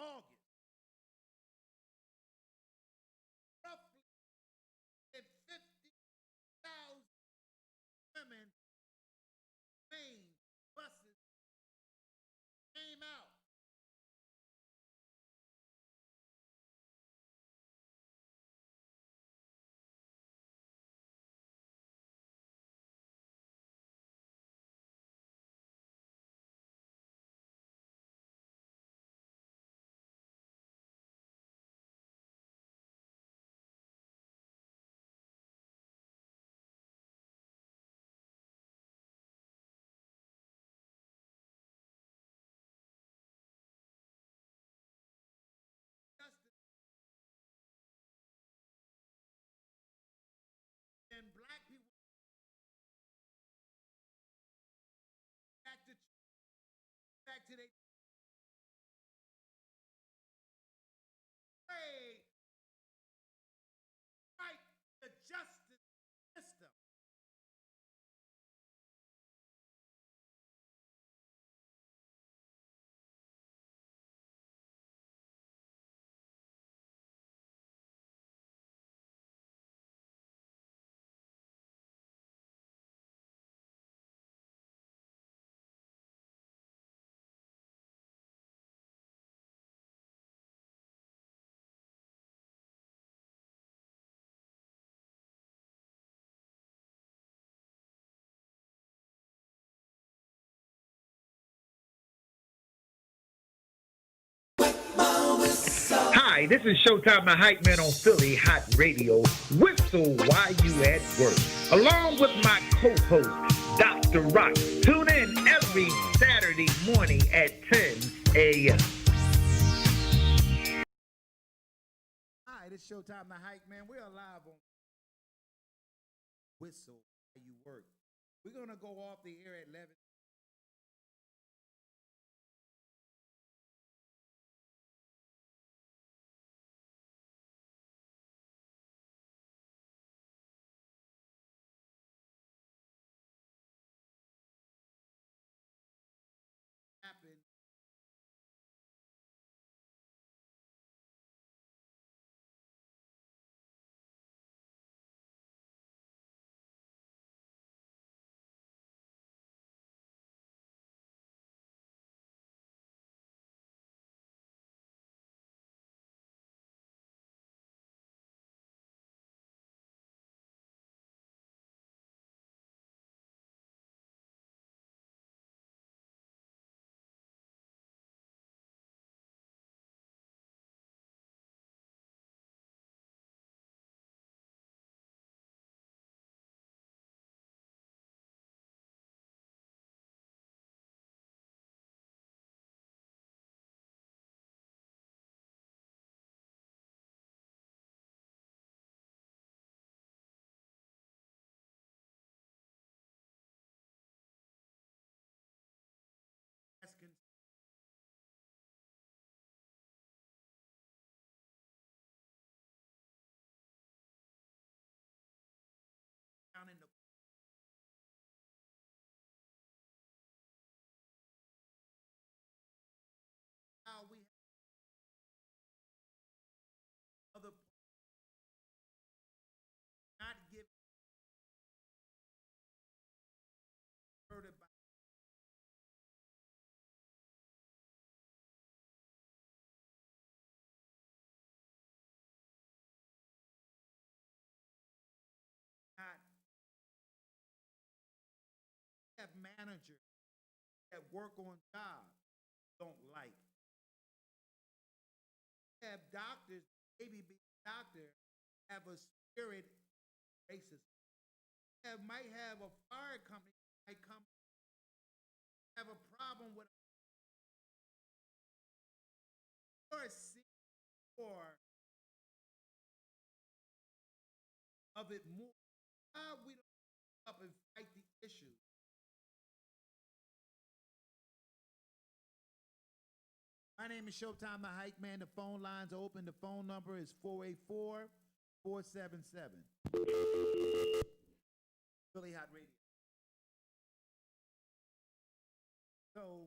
August, roughly 50,000 women, train buses came out. And black people back to their trade, fight the justice system. Hi, this is Showtime, the hype man on Philly Hot Radio. Whistle while you at work. Along with my co-host, Dr. Rock. Tune in every Saturday morning at 10 a.m. Hi, this is Showtime the Hype Man. We're live on Whistle while you work. We're gonna go off the air at 11. Happen. Down in the how we have other not give heard about not have managers that work on jobs don't like. Have doctors, maybe be a doctor, have a spirit racism. Have, might have a fire company might come have a problem with or see more of it more. Why we don't up and fight the issue? My name is Showtime the Hype Man. The phone lines are open. The phone number is 484-477. Philly Hot Radio. So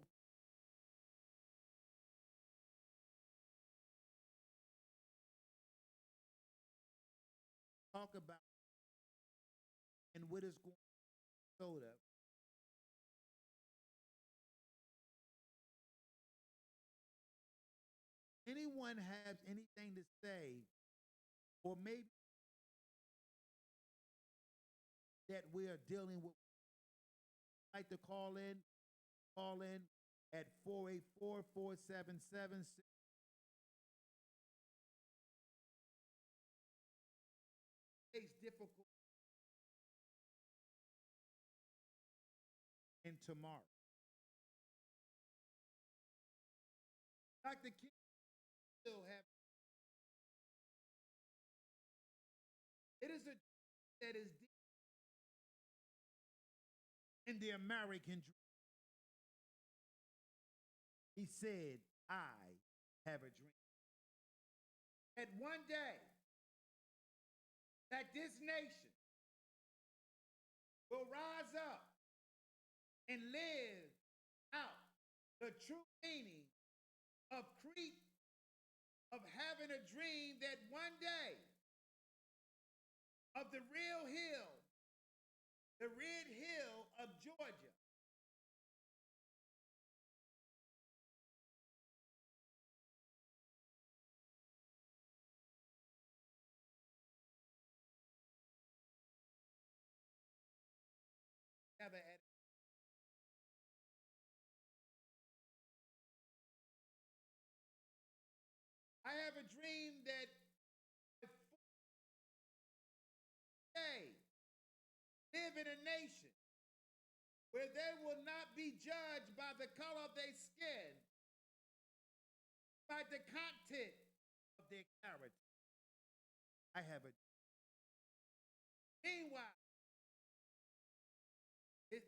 talk about and what is going on in Minnesota. Anyone has anything to say, or maybe that we are dealing with, like to call in at 484-477. Face difficult in tomorrow. Dr. King still have. It is a that is deep in the American dream. He said, I have a dream. That one day, that this nation will rise up and live out the true meaning of of having a dream that one day of the real hill, the red hill of Georgia, never at. I have a dream that one day live in a nation where they will not be judged by the color of their skin, by the content of their character. I have a. Meanwhile, it,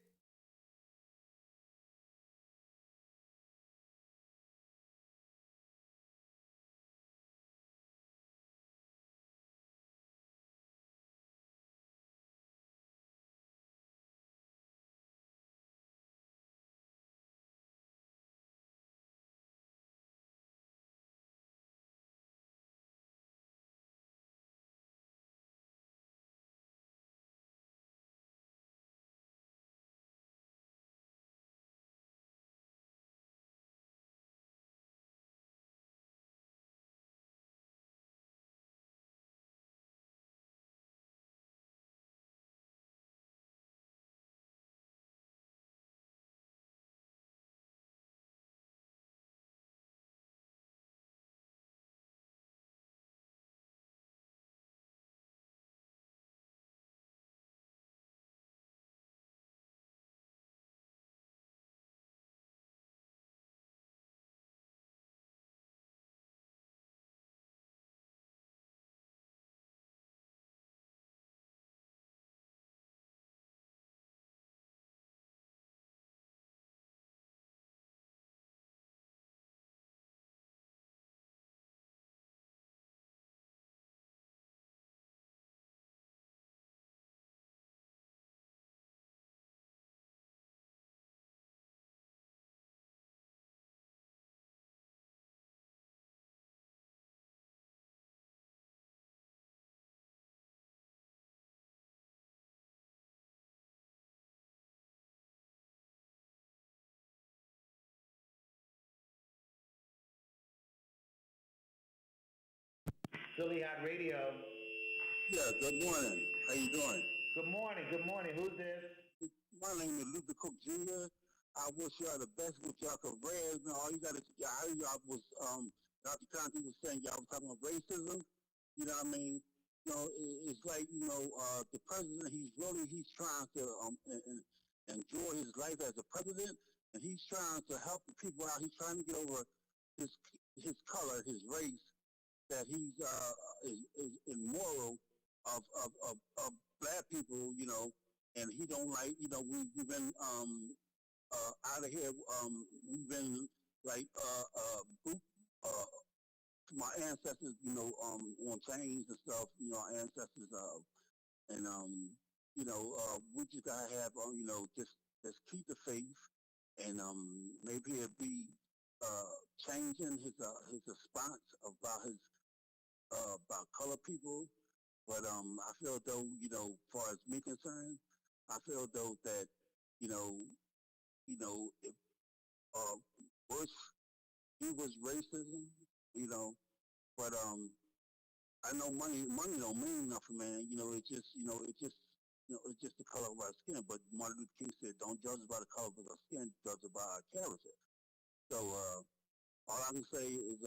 Philly Hot Radio. Yeah, good morning. How you doing? Good morning. Good morning. Who's this? My name is Luther Cook Jr. I wish y'all the best with y'all careers. Man, all you got to, I heard y'all was, Dr. Conti was saying y'all was talking about racism. You know what I mean? You know, it's like, you know, the president, he's trying to enjoy his life as a president, and he's trying to help the people out. He's trying to get over his color, his race, that he's is immoral of black people, you know, and he don't like, you know, we've been out of here, we've been like boot, my ancestors, you know, on chains and stuff, you know, our ancestors, and you know, we just gotta have, you know, just keep the faith, and maybe it'll be changing his response about his about color people, But I feel though, as far as me concerned, I feel though that, you know, if Bush, he was racism, but I know money don't mean nothing, man. It's just the color of our skin. But Martin Luther King said, "Don't judge us by the color of our skin, judge us by our character." So all I can say is,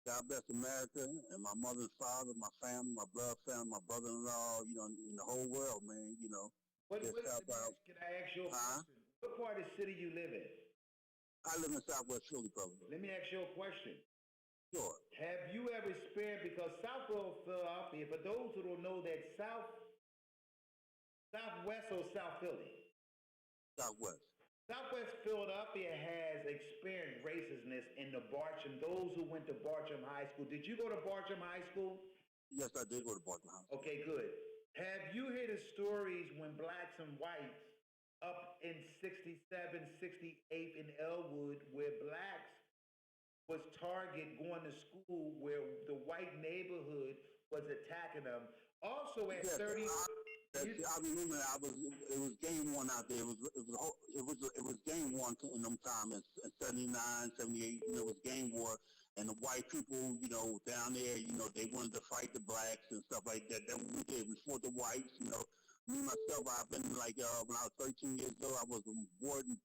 God bless America and my mother and father, my family, my blood family, my brother-in-law, in the whole world, man. Can I ask you a question? What part of the city you live in? I live in Southwest Philly, brother. Let me ask you a question. Sure. Have you ever experienced, because Southwest Philadelphia, for those who don't know that Southwest or South Philly? Southwest. Southwest Philadelphia has experienced racism in the Bartram, those who went to Bartram High School. Did you go to Bartram High School? Yes, I did go to Bartram High School. Okay, good. Have you heard the stories when blacks and whites up in 67, 68 in Elwood, where blacks was target going to school, where the white neighborhood was attacking them? Also at yes, 30. I remember. It was game one out there. It was game one in them times in 79, 78. It was game war, and the white people, down there, they wanted to fight the blacks and stuff like that. That's what we did. We fought the whites. Me myself, I've been like when I was 13 years old, I was born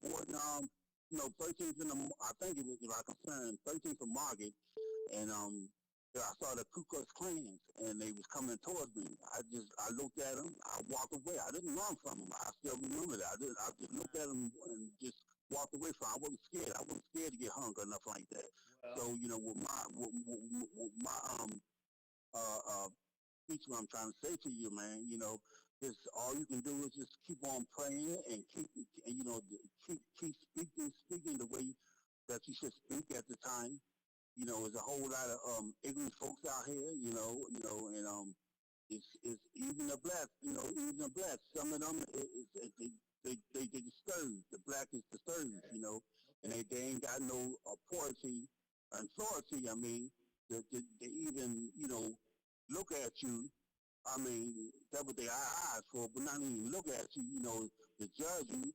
13th in the, I think it was, if I can find 13th of Market, and I saw the Ku Klux Klans, and they was coming towards me. I looked at them, I walked away. I didn't run from them. I still remember that. I just looked at them and just walked away from them. I wasn't scared. I wasn't scared to get hung or nothing like that. So, with my speech, what I'm trying to say to you, man, just all you can do is just keep on praying and keep speaking the way that you should speak at the time. There's a whole lot of ignorant folks out here, and it's even the blacks, some of them they disturbed. The black is disturbed, and they ain't got no authority. I mean, to even look at you. I mean, that's what they eyes for, but not even look at you, to judge you.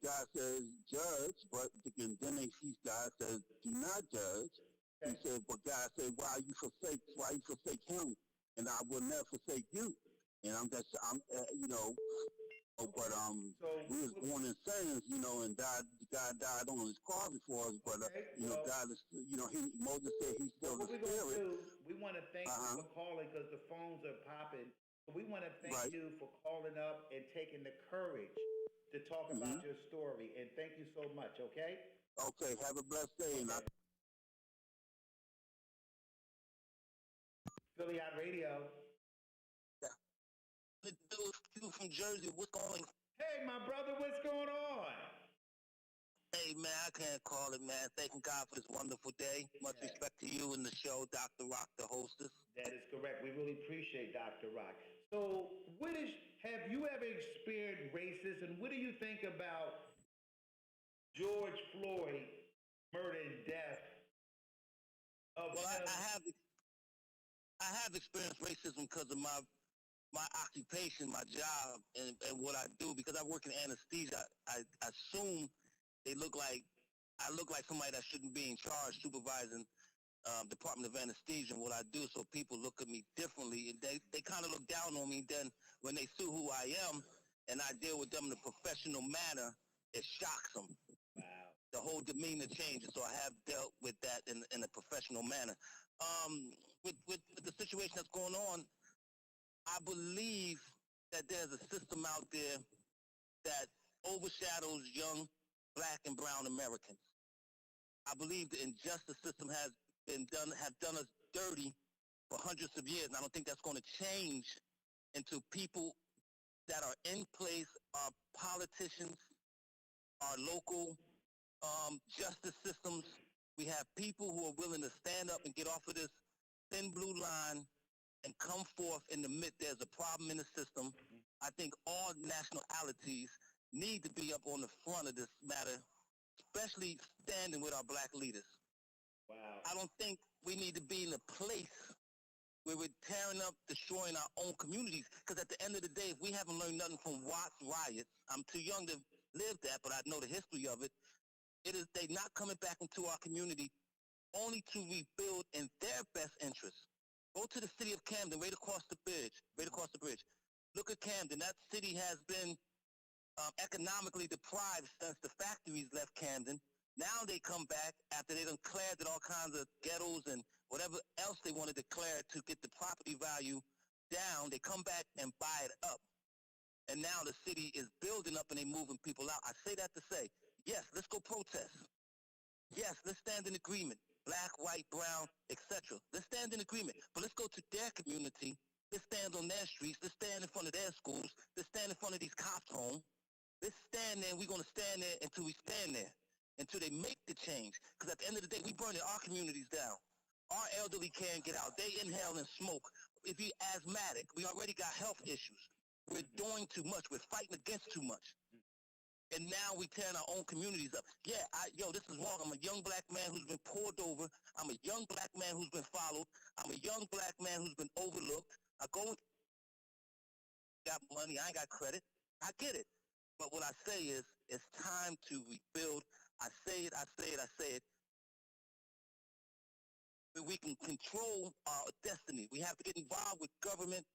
God says judge, but then God says do not judge. He said, but God said, why you forsake him, and I will never forsake you. And we was born in sins, and God died on his cross for us, but God is, Moses said he's still the Spirit. We want to thank you for calling, because the phones are popping. So we want to thank you for calling up and taking the courage to talk about your story. And thank you so much, okay? Okay, have a blessed day. Okay. Philly Hot Radio. Yeah. The dude from Jersey, what's going on? Hey, my brother, what's going on? Hey, man, I can't call it, man. Thanking God for this wonderful day. Much respect to you and the show, Dr. Rock, the hostess. That is correct. We really appreciate Dr. Rock. So, have you ever experienced racism? What do you think about George Floyd murder and death? I have experienced racism because of my occupation, my job, and what I do. Because I work in anesthesia, I assume I look like somebody that shouldn't be in charge supervising Department of Anesthesia and what I do, so people look at me differently, and they kind of look down on me. Then when they see who I am and I deal with them in a professional manner, it shocks them. Wow. The whole demeanor changes, so I have dealt with that in a professional manner. With the situation that's going on, I believe that there's a system out there that overshadows young Black and brown Americans. I believe the injustice system have done us dirty for hundreds of years, and I don't think that's going to change until people that are in place, our politicians, our local justice systems, we have people who are willing to stand up and get off of this thin blue line and come forth and admit there's a problem in the system. I think all nationalities need to be up on the front of this matter, especially standing with our Black leaders. Wow. I don't think we need to be in a place where we're tearing up, destroying our own communities. Because at the end of the day, if we haven't learned nothing from Watts riots, I'm too young to live that, but I know the history of it. They not coming back into our community only to rebuild in their best interest. Go to the city of Camden, right across the bridge, Look at Camden. That city has been economically deprived since the factories left Camden. Now they come back after they done cleared all kinds of ghettos and whatever else they want to declare to get the property value down. They come back and buy it up. And now the city is building up and they moving people out. I say that to say, yes, let's go protest. Yes, let's stand in agreement. Black, white, brown, etc. Let's stand in agreement. But let's go to their community. Let's stand on their streets. Let's stand in front of their schools. Let's stand in front of these cops' homes. Let's stand there, and we're going to stand there until we stand there, until they make the change. Because at the end of the day, we burning our communities down. Our elderly can't get out. They inhale and smoke. If you're asthmatic, we already got health issues. We're doing too much. We're fighting against too much. And now we tearing our own communities up. Yeah, this is wrong. I'm a young black man who's been poured over. I'm a young black man who's been followed. I'm a young black man who's been overlooked. I go and got money. I ain't got credit. I get it. But what I say is, it's time to rebuild. I say it. We can control our destiny. We have to get involved with government,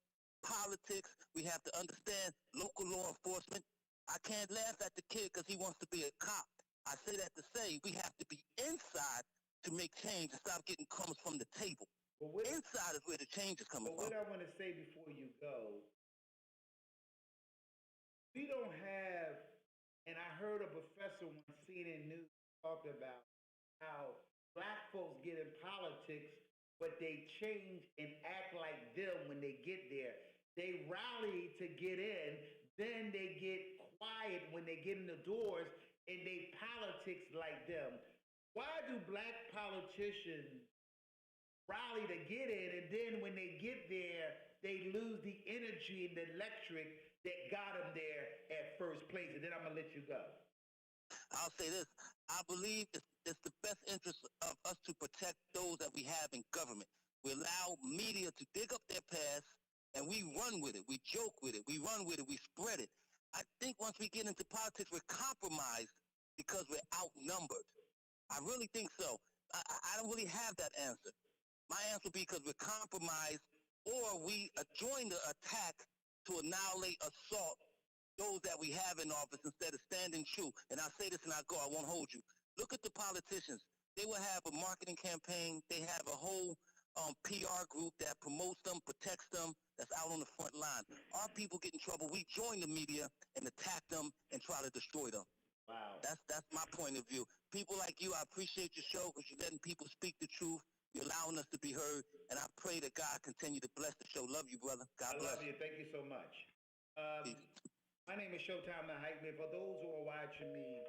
politics. We have to understand local law enforcement. I can't laugh at the kid because he wants to be a cop. I say that to say we have to be inside to make change and stop getting crumbs from the table. Inside is where the change is coming from. What I want to say before you go, we don't have, and I heard a professor on CNN News talk about how black folks get in politics, but they change and act like them when they get there. They rally to get in, then they get quiet when they get in the doors, and they politics like them. Why do black politicians rally to get in, and then when they get there, they lose the energy and the electric that got them there at first place? And then I'm going to let you go. I'll say this. I believe it's the best interest of us to protect those that we have in government. We allow media to dig up their past, and we run with it. We joke with it. We run with it. We spread it. I think once we get into politics, we're compromised because we're outnumbered. I really think so. I don't really have that answer. My answer would be because we're compromised, or we join the attack to annihilate, assault those that we have in office instead of standing true. And I'll say this and I'll go, I won't hold you. Look at the politicians. They will have a marketing campaign. They have a whole PR group that promotes them, protects them, that's out on the front line. Our people get in trouble. We join the media and attack them and try to destroy them. Wow. That's my point of view. People like you, I appreciate your show because you're letting people speak the truth. You're allowing us to be heard. And I pray that God continue to bless the show. Love you, brother. God bless. I love you. Thank you so much. My name is Showtime the Hype Man. For those who are watching me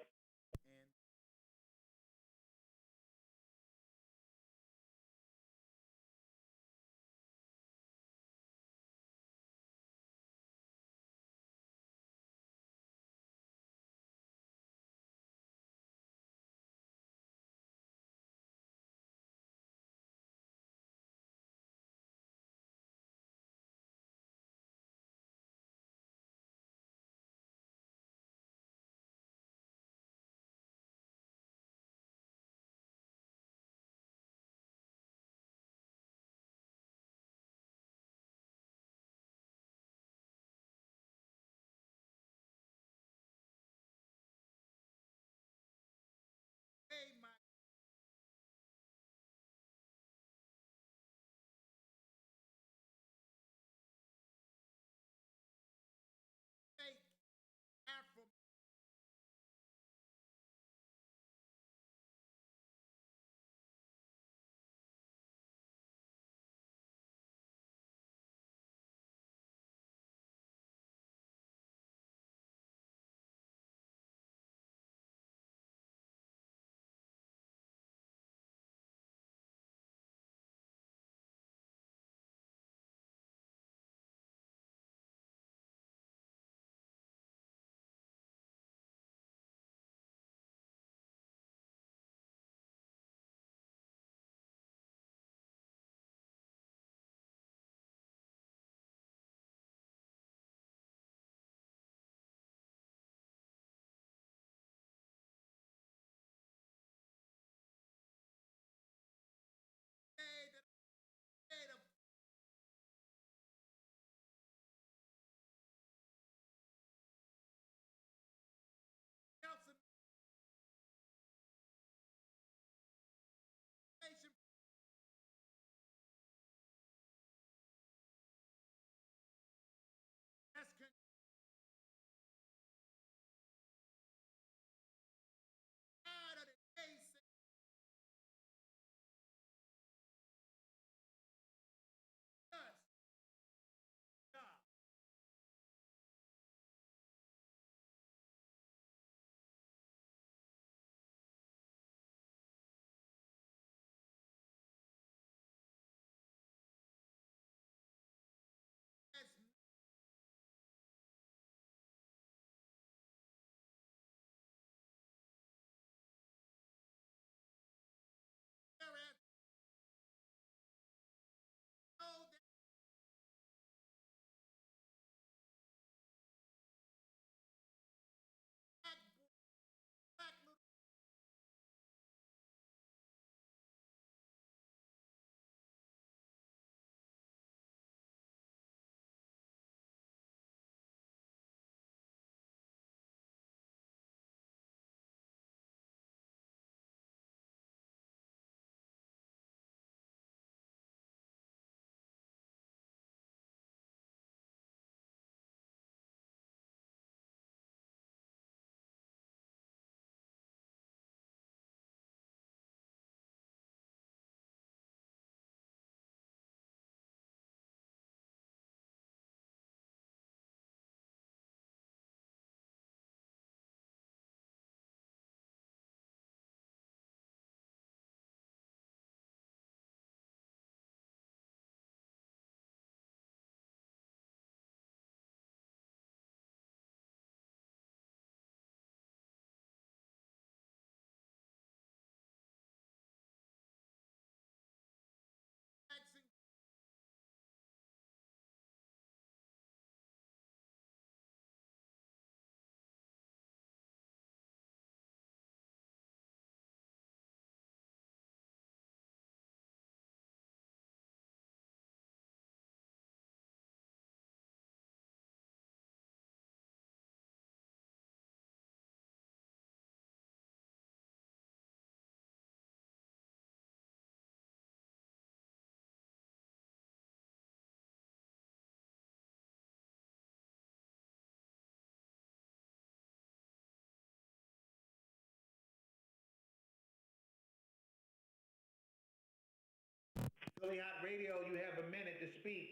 Philly Hot Radio. You have a minute to speak.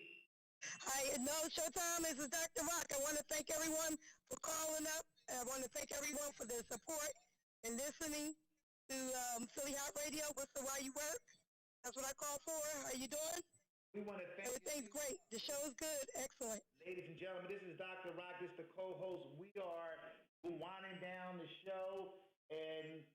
Hi, no, Showtime. This is Dr. Rock. I want to thank everyone for calling up. I want to thank everyone for their support and listening to Philly Hot Radio. Whistle while you work. That's what I call for. How you doing? We want to thank Everything's great. The show's good. Excellent. Ladies and gentlemen, this is Dr. Rock. This is the co-host. We are winding down the show. And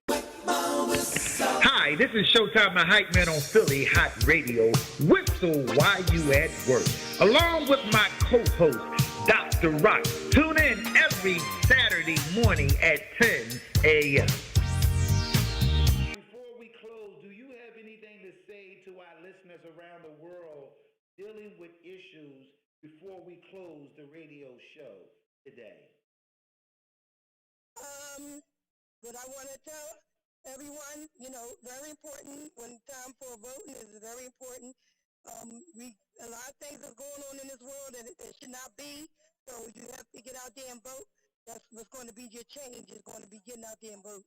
Hi, this is Showtime, the hype man on Philly Hot Radio. Whistle while you at work. Along with my co-host, Dr. Rock. Tune in every Saturday morning at 10 a.m. before we close, do you have anything to say to our listeners around the world dealing with issues before we close the radio show today? What I want to tell everyone, very important when time for voting is very important. A lot of things are going on in this world and it should not be. So you have to get out there and vote. That's what's going to be your change. Is going to be getting out there and vote.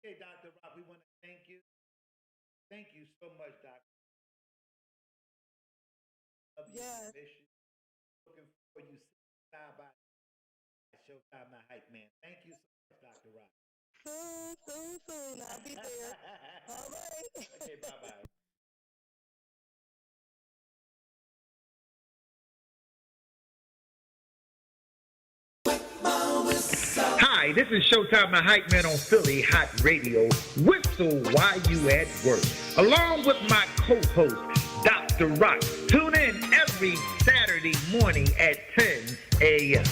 Okay, Dr. Rock, we want to thank you. Thank you so much, Dr. Yes. Looking for you side by Showtime, the hype man. Thank you so much, Dr. Rock. Soon. I'll be there. All right. Okay, bye-bye. Hi, this is Showtime, the hype man on Philly Hot Radio. Whistle while you at work. Along with my co-host, Dr. Rock. Tune in every Saturday morning at 10 a.m.